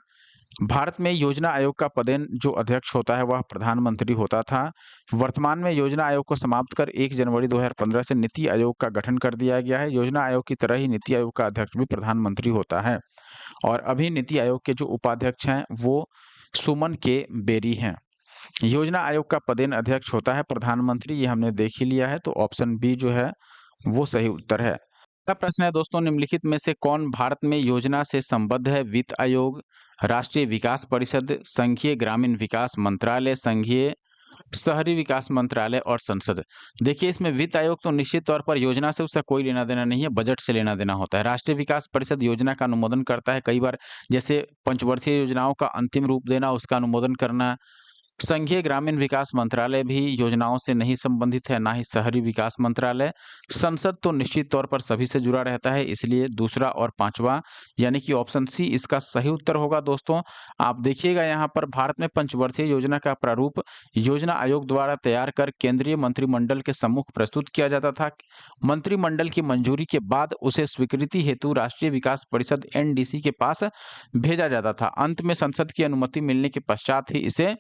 भारत में योजना आयोग का पदेन जो अध्यक्ष होता है वह प्रधानमंत्री होता था। वर्तमान में योजना आयोग को समाप्त कर 1 जनवरी 2015 से नीति आयोग का गठन कर दिया गया है। योजना आयोग की तरह ही नीति आयोग का अध्यक्ष भी प्रधानमंत्री होता है और अभी नीति आयोग के जो उपाध्यक्ष हैं वो सुमन के बेरी हैं। योजना आयोग का पदेन अध्यक्ष होता है प्रधानमंत्री, ये हमने देख ही लिया है, तो ऑप्शन बी जो है वो सही उत्तर है। अगला प्रश्न है दोस्तों, निम्नलिखित में से कौन भारत में योजना से संबद्ध है? वित्त आयोग, राष्ट्रीय विकास परिषद, संघीय ग्रामीण विकास मंत्रालय, संघीय शहरी विकास मंत्रालय और संसद। देखिए, इसमें वित्त आयोग तो निश्चित तौर पर योजना से उसका कोई लेना देना नहीं है, बजट से लेना देना होता है। राष्ट्रीय विकास परिषद योजना का अनुमोदन करता है, कई बार जैसे पंचवर्षीय योजनाओं का अंतिम रूप देना, उसका अनुमोदन करना। संघीय ग्रामीण विकास मंत्रालय भी योजनाओं से नहीं संबंधित है, ना ही शहरी विकास मंत्रालय। संसद तो निश्चित तौर पर सभी से जुड़ा रहता है, इसलिए दूसरा और पांचवा यानी कि ऑप्शन सी इसका सही उत्तर होगा दोस्तों। आप देखिएगा यहाँ पर भारत में पंचवर्षीय योजना का प्रारूप योजना आयोग द्वारा तैयार कर केंद्रीय मंत्रिमंडल के सम्मुख प्रस्तुत किया जाता था। मंत्रिमंडल की मंजूरी के बाद उसे स्वीकृति हेतु राष्ट्रीय विकास परिषद एनडीसी के पास भेजा जाता था। अंत में संसद की अनुमति मिलने के पश्चात ही इसे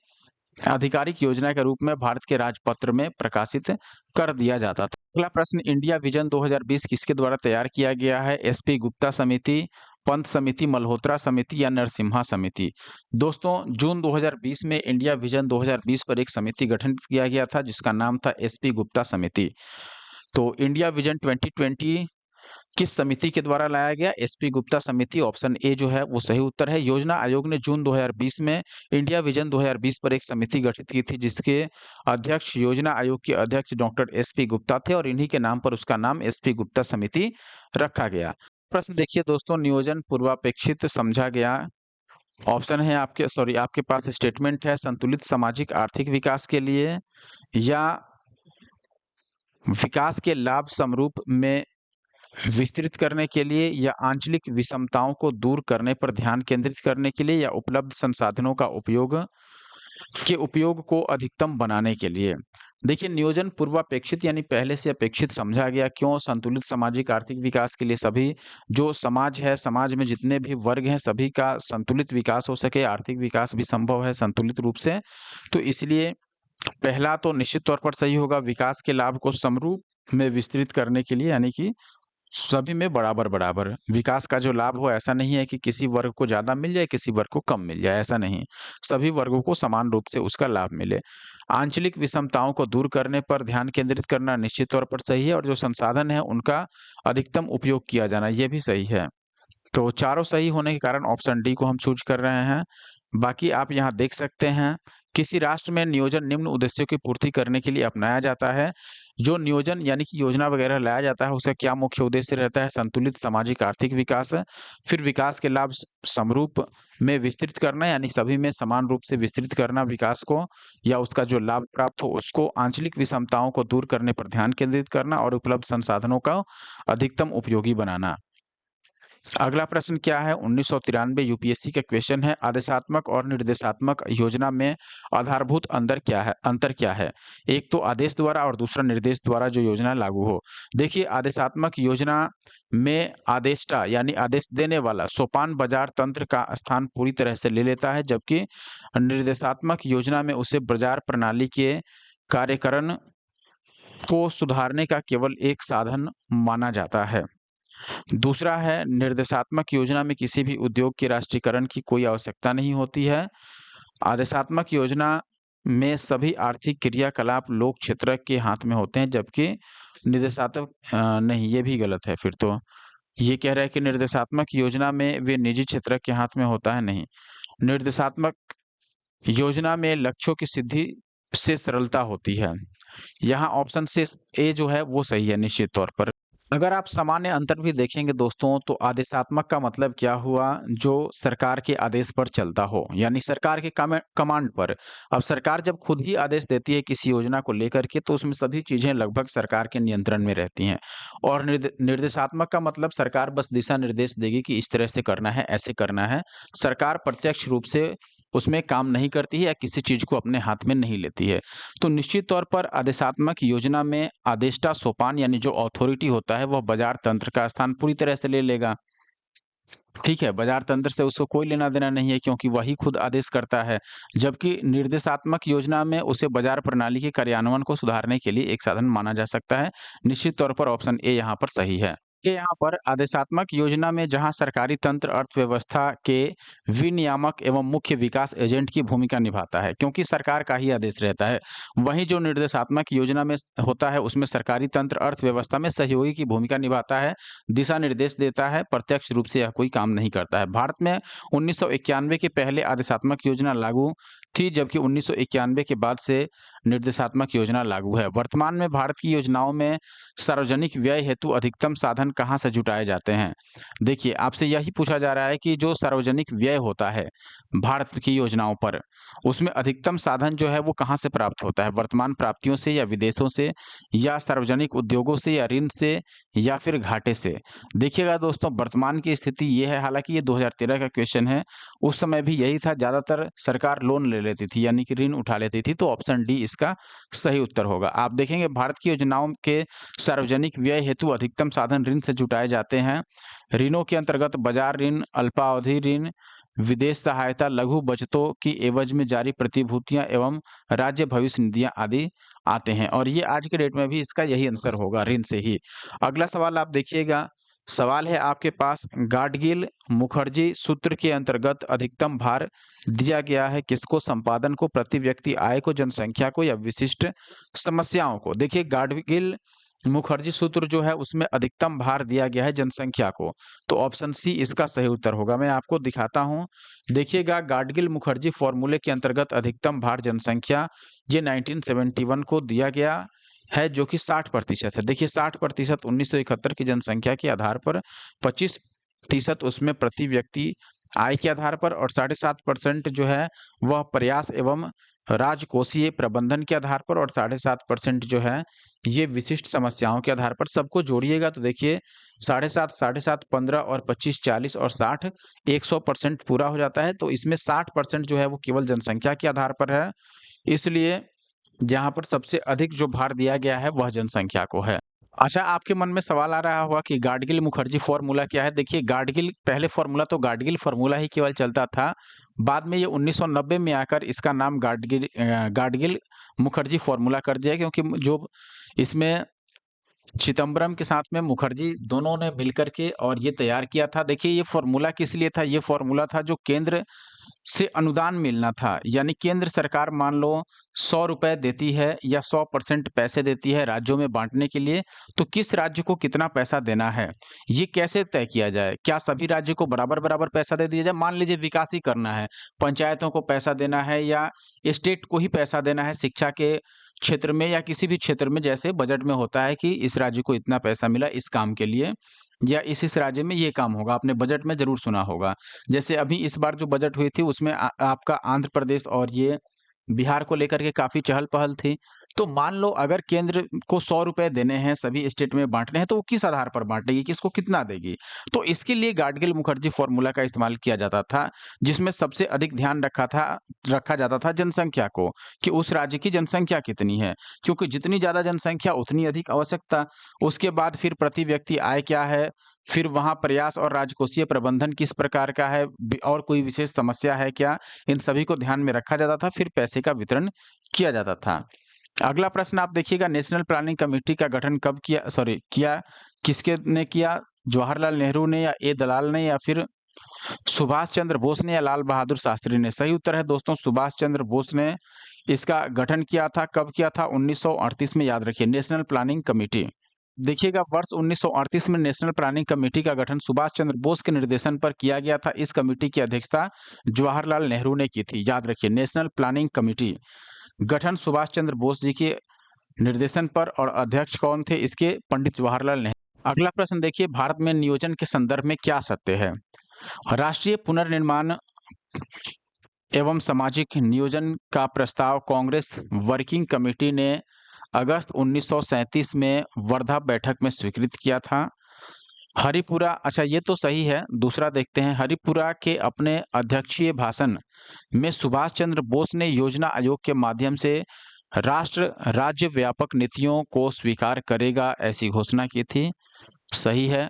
आधिकारिक योजना के रूप में भारत के राजपत्र में प्रकाशित कर दिया जाता था। अगला प्रश्न, इंडिया विजन 2020 किसके द्वारा तैयार किया गया है? एसपी गुप्ता समिति, पंत समिति, मल्होत्रा समिति या नरसिम्हा समिति? दोस्तों, जून 2020 में इंडिया विजन 2020 पर एक समिति गठित किया गया था जिसका नाम था एसपी गुप्ता समिति। तो इंडिया विजन 2020 किस समिति के द्वारा लाया गया? एसपी गुप्ता समिति, ऑप्शन ए जो है वो सही उत्तर है। योजना आयोग ने जून 2020 में इंडिया विजन 2020 पर एक समिति गठित की थी जिसके अध्यक्ष योजना आयोग के अध्यक्ष डॉक्टर एसपी गुप्ता थे और इन्हीं के नाम पर उसका नाम एसपी गुप्ता समिति रखा गया। प्रश्न देखिए दोस्तों, नियोजन पूर्वापेक्षित समझा गया। ऑप्शन है आपके पास स्टेटमेंट है संतुलित सामाजिक आर्थिक विकास के लिए, या विकास के लाभ समरूप में विस्तृत करने के लिए, या आंचलिक विषमताओं को दूर करने पर ध्यान केंद्रित करने के लिए, या उपलब्ध संसाधनों का उपयोग को अधिकतम बनाने के लिए। देखिए, नियोजन पूर्वापेक्षित यानी पहले से अपेक्षित समझा गया। क्यों? संतुलित सामाजिक आर्थिक विकास के लिए सभी जो समाज है, समाज में जितने भी वर्ग हैं सभी का संतुलित विकास हो सके, आर्थिक विकास भी संभव है संतुलित रूप से। तो इसलिए पहला तो निश्चित तौर पर सही होगा, विकास के लाभ को समरूप में विस्तृत करने के लिए, यानी कि सभी में बराबर-बराबर विकास का जो लाभ हो, ऐसा नहीं है कि किसी वर्ग को ज़्यादा मिल जाए, किसी वर्ग को कम मिल जाए, ऐसा नहीं। सभी वर्गों को समान रूप से उसका लाभ मिले। आंचलिक विषमताओं को दूर करने पर ध्यान केंद्रित करना निश्चित तौर पर सही है और जो संसाधन है उनका अधिकतम उपयोग किया जाना, ये भी सही है। तो चारों सही होने के कारण ऑप्शन डी को हम चूज़ कर रहे हैं। बाकी आप यहाँ देख सकते हैं, किसी राष्ट्र में नियोजन निम्न उद्देश्यों की पूर्ति करने के लिए अपनाया जाता है। जो नियोजन यानी कि योजना वगैरह लाया जाता है, उसका क्या मुख्य उद्देश्य रहता है? संतुलित सामाजिक आर्थिक विकास, फिर विकास के लाभ समरूप में विस्तृत करना यानी सभी में समान रूप से विस्तृत करना विकास को, या उसका जो लाभ प्राप्त हो उसको, आंचलिक विषमताओं को दूर करने पर ध्यान केंद्रित करना और उपलब्ध संसाधनों का अधिकतम उपयोगी बनाना। अगला प्रश्न क्या है? 1993 यूपीएससी का क्वेश्चन है, आदेशात्मक और निर्देशात्मक योजना में आधारभूत अंतर क्या है? एक तो आदेश द्वारा और दूसरा निर्देश द्वारा जो योजना लागू हो। देखिए, आदेशात्मक योजना में आदेष्टा यानी आदेश देने वाला सोपान बाजार तंत्र का स्थान पूरी तरह से ले लेता है, जबकि निर्देशात्मक योजना में उसे बाजार प्रणाली के कार्यकरण को सुधारने का केवल एक साधन माना जाता है। दूसरा है, निर्देशात्मक योजना में किसी भी उद्योग के राष्ट्रीयकरण की कोई आवश्यकता नहीं होती है। आदेशात्मक योजना में सभी आर्थिक क्रियाकलाप लोक क्षेत्र के हाथ में होते हैं, जबकि निर्देशात्मक नहीं, ये भी गलत है फिर तो। ये कह रहा है कि निर्देशात्मक योजना में वे निजी क्षेत्र के हाथ में होता है, नहीं। निर्देशात्मक योजना में लक्ष्यों की सिद्धि से सरलता होती है। यहाँ ऑप्शन से ए जो है वो सही है निश्चित तौर पर। अगर आप सामान्य अंतर भी देखेंगे दोस्तों, तो आदेशात्मक का मतलब क्या हुआ? जो सरकार के आदेश पर चलता हो, यानी सरकार के कमांड पर। अब सरकार जब खुद ही आदेश देती है किसी योजना को लेकर के, तो उसमें सभी चीजें लगभग सरकार के नियंत्रण में रहती हैं। और निर्देशात्मक का मतलब सरकार बस दिशा निर्देश देगी कि इस तरह से करना है, ऐसे करना है। सरकार प्रत्यक्ष रूप से उसमें काम नहीं करती है या किसी चीज को अपने हाथ में नहीं लेती है। तो निश्चित तौर पर आदेशात्मक योजना में आदेष्टा सोपान यानी जो अथॉरिटी होता है वह बाजार तंत्र का स्थान पूरी तरह से ले लेगा। ठीक है, बाज़ार तंत्र से उसको कोई लेना-देना नहीं है क्योंकि वही खुद आदेश करता है, जबकि निर्देशात्मक योजना में उसे बाज़ार प्रणाली के कार्यान्वयन को सुधारने के लिए एक साधन माना जा सकता है। निश्चित तौर पर ऑप्शन ए यहाँ पर सही है। ये यहाँ पर आदेशात्मक योजना में जहाँ सरकारी तंत्र अर्थव्यवस्था के विनियामक एवं मुख्य विकास एजेंट की भूमिका निभाता है, क्योंकि सरकार का ही आदेश रहता है। वहीं जो निर्देशात्मक योजना में होता है, उसमें सरकारी तंत्र अर्थव्यवस्था में सहयोगी की भूमिका निभाता है, दिशा निर्देश देता है, प्रत्यक्ष रूप से यह कोई काम नहीं करता है। भारत में 1991 के पहले आदेशात्मक योजना लागू थी, जबकि 1991 के बाद से निर्देशात्मक योजना लागू है। वर्तमान में भारत की योजनाओं में सार्वजनिक व्यय हेतु अधिकतम साधन कहाँ से जुटाए जाते हैं? देखिए, आपसे यही पूछा जा रहा है कि जो सार्वजनिक व्यय होता है भारत की योजनाओं पर, उसमें अधिकतम साधन जो है वो कहाँ से प्राप्त होता है? वर्तमान प्राप्तियों से या विदेशों से या सार्वजनिक उद्योगों से या ऋण से या फिर घाटे से? देखिएगा दोस्तों, वर्तमान की स्थिति ये है, हालाँकि ये 2013 का क्वेश्चन है, उस समय भी यही था, ज़्यादातर सरकार लोन ले लेती थी, यानी कि ऋण उठा लेती थी, तो ऑप्शन डी इसका सही उत्तर होगा। आप देखेंगे भारत की योजनाओं के सार्वजनिक व्यय हेतु अधिकतम साधन ऋण से जुटाए जाते हैं। ऋणों के अंतर्गत बाजार ऋण, अल्पावधि ऋण, विदेश सहायता, लघु बचतों की एवज में जारी प्रतिभूतियां एवं राज्य भविष्य निधियां आदि आते हैं, और ये आज के डेट में भी इसका यही आंसर होगा, ऋण से ही। अगला सवाल आप देखिएगा, सवाल है आपके पास, गाडगिल मुखर्जी सूत्र के अंतर्गत अधिकतम भार दिया गया है किसको? संपादन को, प्रति व्यक्ति आय को, जनसंख्या को या विशिष्ट समस्याओं को? देखिए, गाडगिल मुखर्जी सूत्र जो है उसमें अधिकतम भार दिया गया है जनसंख्या को, तो ऑप्शन सी इसका सही उत्तर होगा। मैं आपको दिखाता हूं, देखिएगा, गाडगिल मुखर्जी फॉर्मूले के अंतर्गत अधिकतम भार जनसंख्या ये 1971 को दिया गया है, जो कि 60% है। देखिए, 60% 1971 की जनसंख्या के आधार पर, 25% उसमें प्रति व्यक्ति आय के आधार पर, और 7.5% जो है वह प्रयास एवं राजकोषीय प्रबंधन के आधार पर, और 7.5% जो है ये विशिष्ट समस्याओं के आधार पर। सबको जोड़िएगा तो देखिए, 7.5, 15 और 25, 40 और 60, 100% पूरा हो जाता है। तो इसमें 60% जो है वो केवल जनसंख्या के आधार पर है, इसलिए जहाँ पर सबसे अधिक जो भार दिया गया है वह जनसंख्या को है। अच्छा, आपके मन में सवाल आ रहा होगा कि गाडगिल मुखर्जी फॉर्मूला क्या है? देखिए, गाडगिल पहले फॉर्मूला तो गाडगिल फॉर्मूला ही केवल चलता था। बाद में ये 1990 में आकर इसका नाम गाडगिल मुखर्जी फॉर्मूला कर दिया, क्योंकि जो इसमें चिदम्बरम के साथ में मुखर्जी दोनों ने मिलकर के और ये तैयार किया था। देखिए, ये फॉर्मूला किस लिए था? ये फॉर्मूला था जो केंद्र से अनुदान मिलना था, यानी केंद्र सरकार मान लो ₹100 देती है या 100% पैसे देती है राज्यों में बांटने के लिए, तो किस राज्य को कितना पैसा देना है, ये कैसे तय किया जाए? क्या सभी राज्य को बराबर-बराबर पैसा दे दिया जाए? मान लीजिए विकास ही करना है, पंचायतों को पैसा देना है या स्टेट को ही पैसा देना है शिक्षा के क्षेत्र में या किसी भी क्षेत्र में, जैसे बजट में होता है कि इस राज्य को इतना पैसा मिला इस काम के लिए या इस राज्य में ये काम होगा, आपने बजट में ज़रूर सुना होगा। जैसे अभी इस बार जो बजट हुई थी उसमें आपका आंध्र प्रदेश और ये बिहार को लेकर के काफ़ी चहल-पहल थी। तो मान लो अगर केंद्र को ₹100 देने हैं, सभी स्टेट में बाँटने हैं, तो वो किस आधार पर बाँटेगी, किसको कितना देगी? तो इसके लिए गाडगिल मुखर्जी फ़ॉर्मूला का इस्तेमाल किया जाता था, जिसमें सबसे अधिक ध्यान रखा जाता था जनसंख्या को, कि उस राज्य की जनसंख्या कितनी है। क्योंकि जितनी ज़्यादा जनसंख्या उतनी अधिक आवश्यकता। उसके बाद फिर प्रति व्यक्ति आय क्या है, फिर वहाँ प्रयास और राजकोषीय प्रबंधन किस प्रकार का है, और कोई विशेष समस्या है क्या, इन सभी को ध्यान में रखा जाता था, फिर पैसे का वितरण किया जाता था। अगला प्रश्न आप देखिएगा, नेशनल प्लानिंग कमेटी का गठन कब किया, किसके ने किया? जवाहरलाल नेहरू ने या ए दलाल ने या फिर सुभाष चंद्र बोस ने या लाल बहादुर शास्त्री ने? सही उत्तर है दोस्तों, सुभाष चंद्र बोस ने इसका गठन किया था। कब किया था? 1938 में, याद रखिए, नेशनल प्लानिंग कमेटी। देखिएगा, वर्ष 1938 में नेशनल प्लानिंग कमेटी का गठन सुभाष चंद्र बोस के निर्देशन पर किया गया था। इस कमेटी की अध्यक्षता जवाहरलाल नेहरू ने की थी। याद रखिए, नेशनल प्लानिंग कमेटी गठन सुभाष चंद्र बोस जी के निर्देशन पर, और अध्यक्ष कौन थे इसके? पंडित जवाहरलाल नेहरू। अगला प्रश्न देखिए, भारत में नियोजन के संदर्भ में क्या सत्य है? राष्ट्रीय पुनर्निर्माण एवं सामाजिक नियोजन का प्रस्ताव कांग्रेस वर्किंग कमेटी ने अगस्त 1937 में वर्धा बैठक में स्वीकृत किया था। हरिपुरा, अच्छा ये तो सही है, दूसरा देखते हैं। हरिपुरा के अपने अध्यक्षीय भाषण में सुभाष चंद्र बोस ने योजना आयोग के माध्यम से राष्ट्र राज्य व्यापक नीतियों को स्वीकार करेगा ऐसी घोषणा की थी। सही है।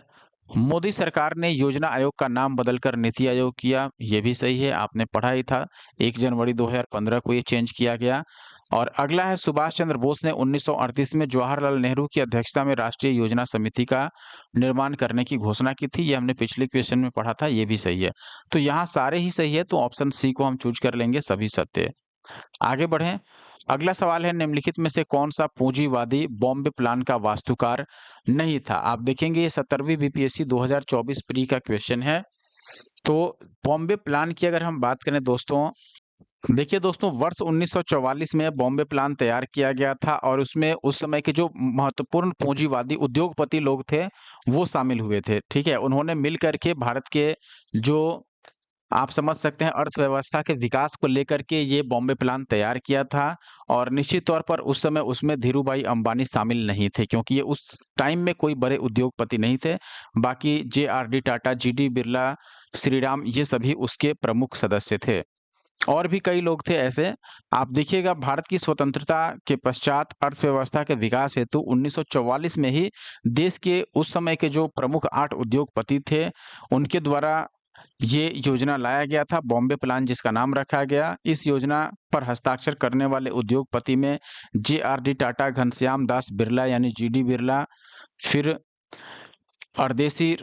मोदी सरकार ने योजना आयोग का नाम बदलकर नीति आयोग किया, ये भी सही है, आपने पढ़ा ही था। 1 जनवरी 2015 को ये चेंज किया गया। और अगला है, सुभाष चंद्र बोस ने 1938 में जवाहरलाल नेहरू की अध्यक्षता में राष्ट्रीय योजना समिति का निर्माण करने की घोषणा की थी। ये हमने पिछले क्वेश्चन में पढ़ा था, ये भी सही है। तो यहाँ सारे ही सही है, तो ऑप्शन सी को हम चूज कर लेंगे, सभी सत्य। आगे बढ़ें। अगला सवाल है, निम्नलिखित में से कौन सा पूंजीवादी बॉम्बे प्लान का वास्तुकार नहीं था? आप देखेंगे ये 17वीं बीपीएससी 2024 प्री का क्वेश्चन है। तो बॉम्बे प्लान की अगर हम बात करें दोस्तों, देखिए दोस्तों, वर्ष 1944 में बॉम्बे प्लान तैयार किया गया था और उसमें उस समय के जो महत्वपूर्ण पूंजीवादी उद्योगपति लोग थे वो शामिल हुए थे। ठीक है, उन्होंने मिल करके भारत के जो, आप समझ सकते हैं, अर्थव्यवस्था के विकास को लेकर के ये बॉम्बे प्लान तैयार किया था। और निश्चित तौर पर उस समय उसमें धीरूभाई अंबानी शामिल नहीं थे, क्योंकि ये उस टाइम में कोई बड़े उद्योगपति नहीं थे। बाकी जे.आर.डी. टाटा, जी.डी. बिरला, श्रीराम, ये सभी उसके प्रमुख सदस्य थे। और भी कई लोग थे ऐसे। आप देखिएगा, भारत की स्वतंत्रता के पश्चात अर्थव्यवस्था के विकास हेतु 1944 में ही देश के उस समय के जो प्रमुख 8 उद्योगपति थे, उनके द्वारा ये योजना लाया गया था, बॉम्बे प्लान जिसका नाम रखा गया। इस योजना पर हस्ताक्षर करने वाले उद्योगपति में जे.आर.डी. टाटा, घनश्याम दास बिरला यानी जी.डी. बिरला, फिर अर्देशी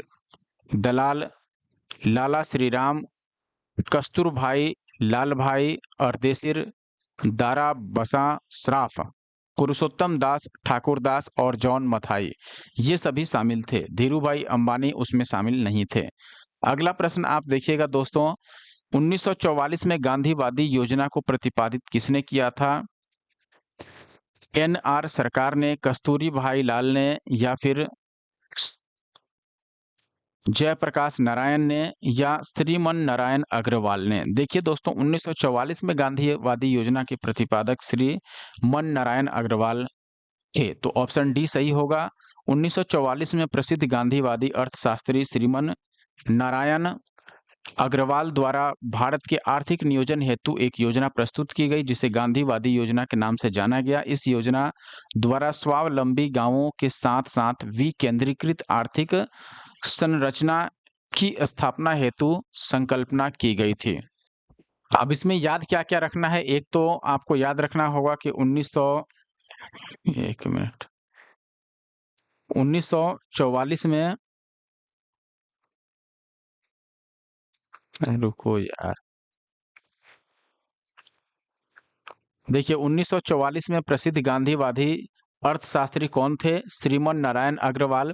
दलाल, लाला श्रीराम, कस्तूरभाई लालभाई अर्देशिर, दारा बसा श्राफ, पुरुषोत्तम दास ठाकुरदास और जॉन मथाई, ये सभी शामिल थे। धीरूभाई अंबानी उसमें शामिल नहीं थे। अगला प्रश्न आप देखिएगा दोस्तों, 1944 में गांधीवादी योजना को प्रतिपादित किसने किया था? एन.आर. सरकार ने, कस्तूरी भाई लाल ने, या फिर जयप्रकाश नारायण ने, या श्रीमन नारायण अग्रवाल ने? देखिए दोस्तों, 1944 में गांधीवादी योजना के प्रतिपादक श्री मन नारायण अग्रवाल थे, तो ऑप्शन डी सही होगा। 1944 में प्रसिद्ध गांधीवादी अर्थशास्त्री श्रीमन नारायण अग्रवाल द्वारा भारत के आर्थिक नियोजन हेतु एक योजना प्रस्तुत की गई, जिसे गांधीवादी योजना के नाम से जाना गया। इस योजना द्वारा स्वावलंबी गांवों के साथ साथ विकेंद्रीकृत आर्थिक संरचना की स्थापना हेतु संकल्पना की गई थी। अब इसमें याद क्या-क्या रखना है? एक तो आपको याद रखना होगा कि 1944 में, रुको यार, देखिए 1944 में प्रसिद्ध गांधीवादी अर्थशास्त्री कौन थे? श्रीमन नारायण अग्रवाल।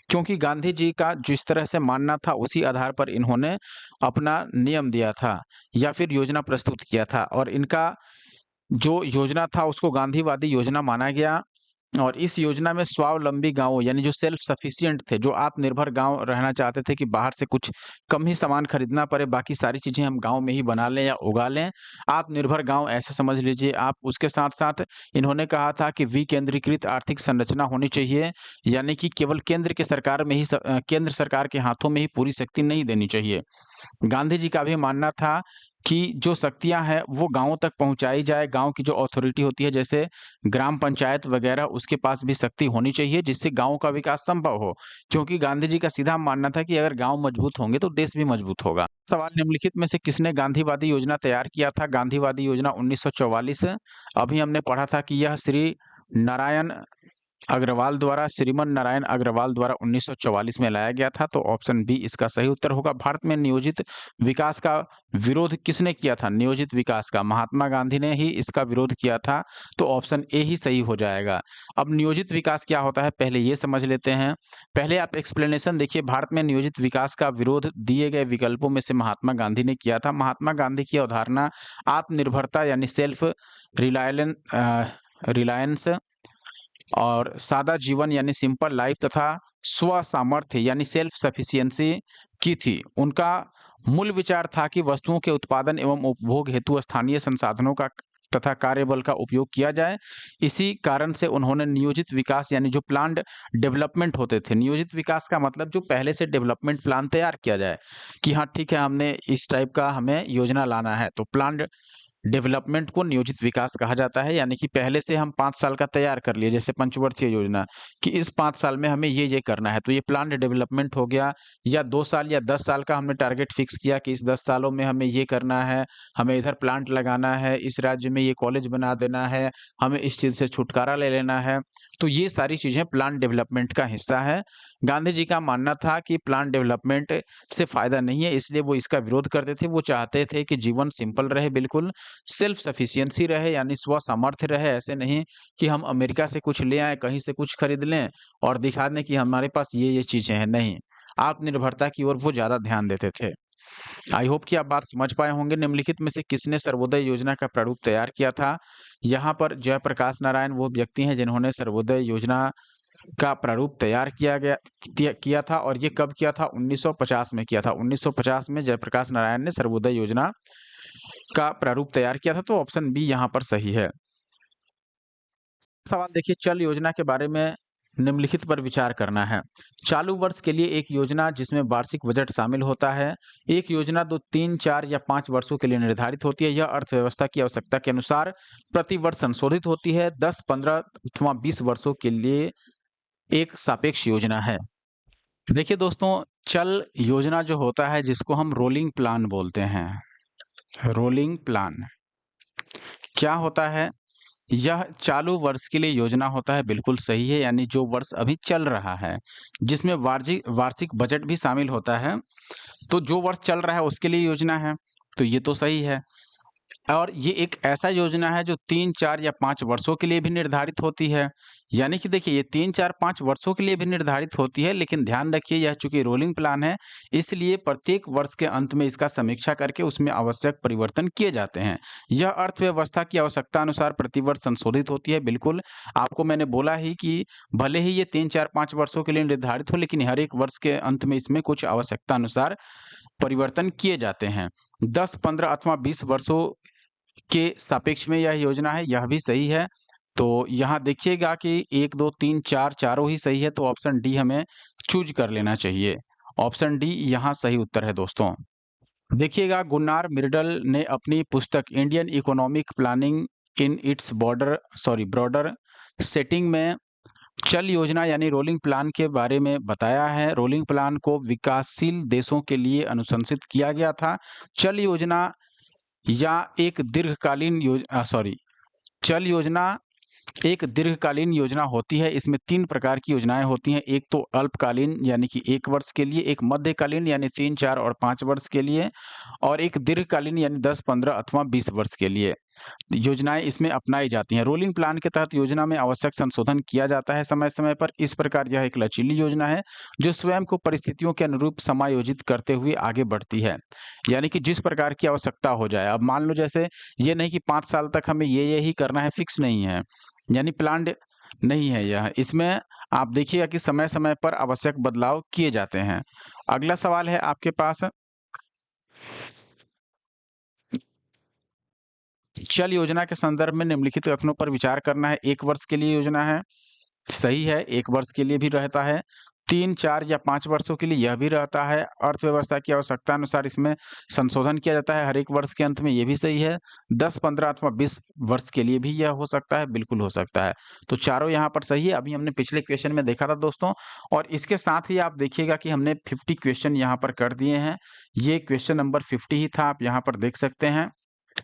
क्योंकि गांधी जी का जिस तरह से मानना था उसी आधार पर इन्होंने अपना नियम दिया था या फिर योजना प्रस्तुत किया था, और इनका जो योजना था उसको गांधीवादी योजना माना गया। और इस योजना में स्वावलंबी गांवों यानी जो सेल्फ सफिशिएंट थे, जो आत्मनिर्भर गांव रहना चाहते थे कि बाहर से कुछ कम ही सामान खरीदना पड़े, बाकी सारी चीजें हम गांव में ही बना लें या उगा लें, आत्मनिर्भर गांव ऐसे समझ लीजिए आप। उसके साथ साथ इन्होंने कहा था कि विकेंद्रीकृत आर्थिक संरचना होनी चाहिए, यानी कि केवल केंद्र के सरकार में ही केंद्र सरकार के हाथों में ही पूरी शक्ति नहीं देनी चाहिए। गांधी जी का भी मानना था कि जो शक्तियां हैं वो गांवों तक पहुंचाई जाए, गांव की जो अथॉरिटी होती है जैसे ग्राम पंचायत वगैरह, उसके पास भी शक्ति होनी चाहिए, जिससे गांव का विकास संभव हो। क्योंकि गांधी जी का सीधा मानना था कि अगर गांव मजबूत होंगे तो देश भी मजबूत होगा। सवाल, निम्नलिखित में से किसने गांधीवादी योजना तैयार किया था? गांधीवादी योजना 1944, अभी हमने पढ़ा था कि यह श्री नारायण अग्रवाल द्वारा, श्रीमन नारायण अग्रवाल द्वारा 1944 में लाया गया था, तो ऑप्शन बी इसका सही उत्तर होगा। भारत में नियोजित विकास का विरोध किसने किया था? नियोजित विकास का महात्मा गांधी ने ही इसका विरोध किया था, तो ऑप्शन ए ही सही हो जाएगा। अब नियोजित विकास क्या होता है पहले ये समझ लेते हैं। पहले आप एक्सप्लेनेशन देखिए। भारत में नियोजित विकास का विरोध दिए गए विकल्पों में से महात्मा गांधी ने किया था। महात्मा गांधी की अवधारणा आत्मनिर्भरता यानी सेल्फ रिलायंस और सादा जीवन यानी सिंपल लाइफ तथा स्व सामर्थ्य यानी सेल्फ सफिशिएंसी की थी। उनका मूल विचार था कि वस्तुओं के उत्पादन एवं उपभोग हेतु स्थानीय संसाधनों का तथा कार्यबल का उपयोग किया जाए। इसी कारण से उन्होंने नियोजित विकास यानी जो प्लान्ड डेवलपमेंट होते थे, नियोजित विकास का मतलब जो पहले से डेवलपमेंट प्लान तैयार किया जाए कि हाँ ठीक है, हमने इस टाइप का हमें योजना लाना है, तो प्लान्ड डेवलपमेंट को नियोजित विकास कहा जाता है, यानी कि पहले से हम 5 साल का तैयार कर लिए, जैसे पंचवर्षीय योजना कि इस 5 साल में हमें ये करना है, तो ये प्लान्ड डेवलपमेंट हो गया। या 2 साल या 10 साल का हमने टारगेट फिक्स किया कि इस 10 सालों में हमें ये करना है, हमें इधर प्लांट लगाना है, इस राज्य में ये कॉलेज बना देना है, हमें इस चीज़ से छुटकारा ले लेना है। तो ये सारी चीज़ें प्लान डेवलपमेंट का हिस्सा है। गांधी जी का मानना था कि प्लान डेवलपमेंट से फ़ायदा नहीं है, इसलिए वो इसका विरोध करते थे। वो चाहते थे कि जीवन सिंपल रहे, बिल्कुल सेल्फ सफिशिएंसी रहे, यानी स्व सामर्थ्य रहे। ऐसे नहीं कि हम अमेरिका से कुछ ले आएँ, कहीं से कुछ खरीद लें और दिखा दें कि हमारे पास ये चीज़ें हैं। नहीं, आत्मनिर्भरता की ओर वो ज़्यादा ध्यान देते थे। आई होप कि आप बात समझ पाए होंगे। निम्नलिखित में से किसने सर्वोदय योजना का प्रारूप तैयार किया था? यहाँ पर जयप्रकाश नारायण वो व्यक्ति हैं जिन्होंने सर्वोदय योजना का प्रारूप तैयार किया था। और ये कब किया था? 1950 में किया था। 1950 में जयप्रकाश नारायण ने सर्वोदय योजना का प्रारूप तैयार किया था, तो ऑप्शन बी यहाँ पर सही है। सवाल देखिए, चल योजना के बारे में निम्नलिखित पर विचार करना है। चालू वर्ष के लिए एक योजना जिसमें वार्षिक बजट शामिल होता है। एक योजना 2, 3, 4 या 5 वर्षों के लिए निर्धारित होती है। यह अर्थव्यवस्था की आवश्यकता के अनुसार प्रति वर्ष संशोधित होती है। 10, 15 अथवा 20 वर्षों के लिए एक सापेक्ष योजना है। देखिए दोस्तों, चल योजना जो होता है जिसको हम रोलिंग प्लान बोलते हैं, रोलिंग प्लान क्या होता है? यह चालू वर्ष के लिए योजना होता है, बिल्कुल सही है, यानी जो वर्ष अभी चल रहा है, जिसमें वार्षिक बजट भी शामिल होता है, तो जो वर्ष चल रहा है उसके लिए योजना है, तो ये तो सही है। और ये एक ऐसा योजना है जो 3, 4 या 5 वर्षों के लिए भी निर्धारित होती है। यानी कि देखिए, ये 3, 4, 5 वर्षों के लिए भी निर्धारित होती है, लेकिन ध्यान रखिए यह चूँकि रोलिंग प्लान है, इसलिए प्रत्येक वर्ष के अंत में इसका समीक्षा करके उसमें आवश्यक परिवर्तन किए जाते हैं। यह अर्थव्यवस्था की आवश्यकता अनुसार प्रतिवर्ष संशोधित होती है, बिल्कुल। आपको मैंने बोला ही कि भले ही ये 3, 4, 5 वर्षों के लिए निर्धारित हो, लेकिन हर एक वर्ष के अंत में इसमें कुछ आवश्यकता अनुसार परिवर्तन किए जाते हैं। 10, 15 अथवा 20 वर्षों के सापेक्ष में यह योजना है, यह भी सही है। तो यहाँ देखिएगा कि 1, 2, 3, 4 चारों ही सही है, तो ऑप्शन डी हमें चूज़ कर लेना चाहिए। ऑप्शन डी यहाँ सही उत्तर है दोस्तों। देखिएगा, गुन्नार मिर्डल ने अपनी पुस्तक Indian economic planning in its broader setting में चल योजना यानी रोलिंग प्लान के बारे में बताया है। रोलिंग प्लान को विकासशील देशों के लिए अनुशंसित किया गया था। चल योजना या एक दीर्घकालीन चल योजना एक दीर्घकालीन योजना होती है। इसमें 3 प्रकार की योजनाएँ होती हैं। एक तो अल्पकालीन यानी कि 1 वर्ष के लिए, एक मध्यकालीन यानी 3, 4 और 5 वर्ष के लिए, और एक दीर्घकालीन यानी 10, 15 अथवा 20 वर्ष के लिए योजनाएँ इसमें अपनाई जाती हैं। रोलिंग प्लान के तहत योजना में आवश्यक संशोधन किया जाता है समय-समय पर। इस प्रकार यह एक लचीली योजना है जो स्वयं को परिस्थितियों के अनुरूप समायोजित करते हुए आगे बढ़ती है। यानी कि जिस प्रकार की आवश्यकता हो जाए। अब मान लो जैसे ये नहीं कि 5 साल तक हमें ये ही करना है, फिक्स नहीं है। यानी प्लान्ड नहीं है यह। इसमें आप देखिएगा कि समय-समय पर आवश्यक बदलाव किए जाते हैं। अगला सवाल है आपके पास, चल योजना के संदर्भ में निम्नलिखित कथनों पर विचार करना है। 1 वर्ष के लिए योजना है, सही है, 1 वर्ष के लिए भी रहता है। 3, 4 या 5 वर्षों के लिए यह भी रहता है। अर्थव्यवस्था की आवश्यकता अनुसार इसमें संशोधन किया जाता है हर एक वर्ष के अंत में, ये भी सही है। 10, 15 अथवा 20 वर्ष के लिए भी यह हो सकता है, बिल्कुल हो सकता है। तो चारों यहाँ पर सही है। अभी हमने पिछले क्वेश्चन में देखा था दोस्तों, और इसके साथ ही आप देखिएगा कि हमने 50 क्वेश्चन यहाँ पर कर दिए हैं। ये क्वेश्चन नंबर 50 ही था, आप यहाँ पर देख सकते हैं।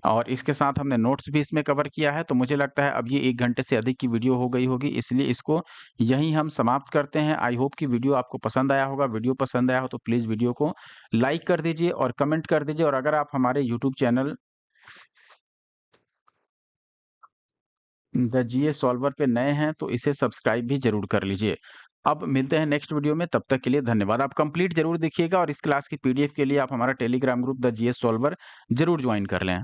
और इसके साथ हमने नोट्स भी इसमें कवर किया है, तो मुझे लगता है अब ये 1 घंटे से अधिक की वीडियो हो गई होगी, इसलिए इसको यहीं हम समाप्त करते हैं। आई होप कि वीडियो आपको पसंद आया होगा। वीडियो पसंद आया हो तो प्लीज़ वीडियो को लाइक कर दीजिए और कमेंट कर दीजिए, और अगर आप हमारे YouTube channel the GA solver पे नए हैं तो इसे सब्सक्राइब भी ज़रूर कर लीजिए। अब मिलते हैं नेक्स्ट वीडियो में, तब तक के लिए धन्यवाद। आप कंप्लीट ज़रूर देखिएगा, और इस क्लास की पीडीएफ के लिए आप हमारा Telegram group the GA solver ज़रूर ज्वाइन कर लें।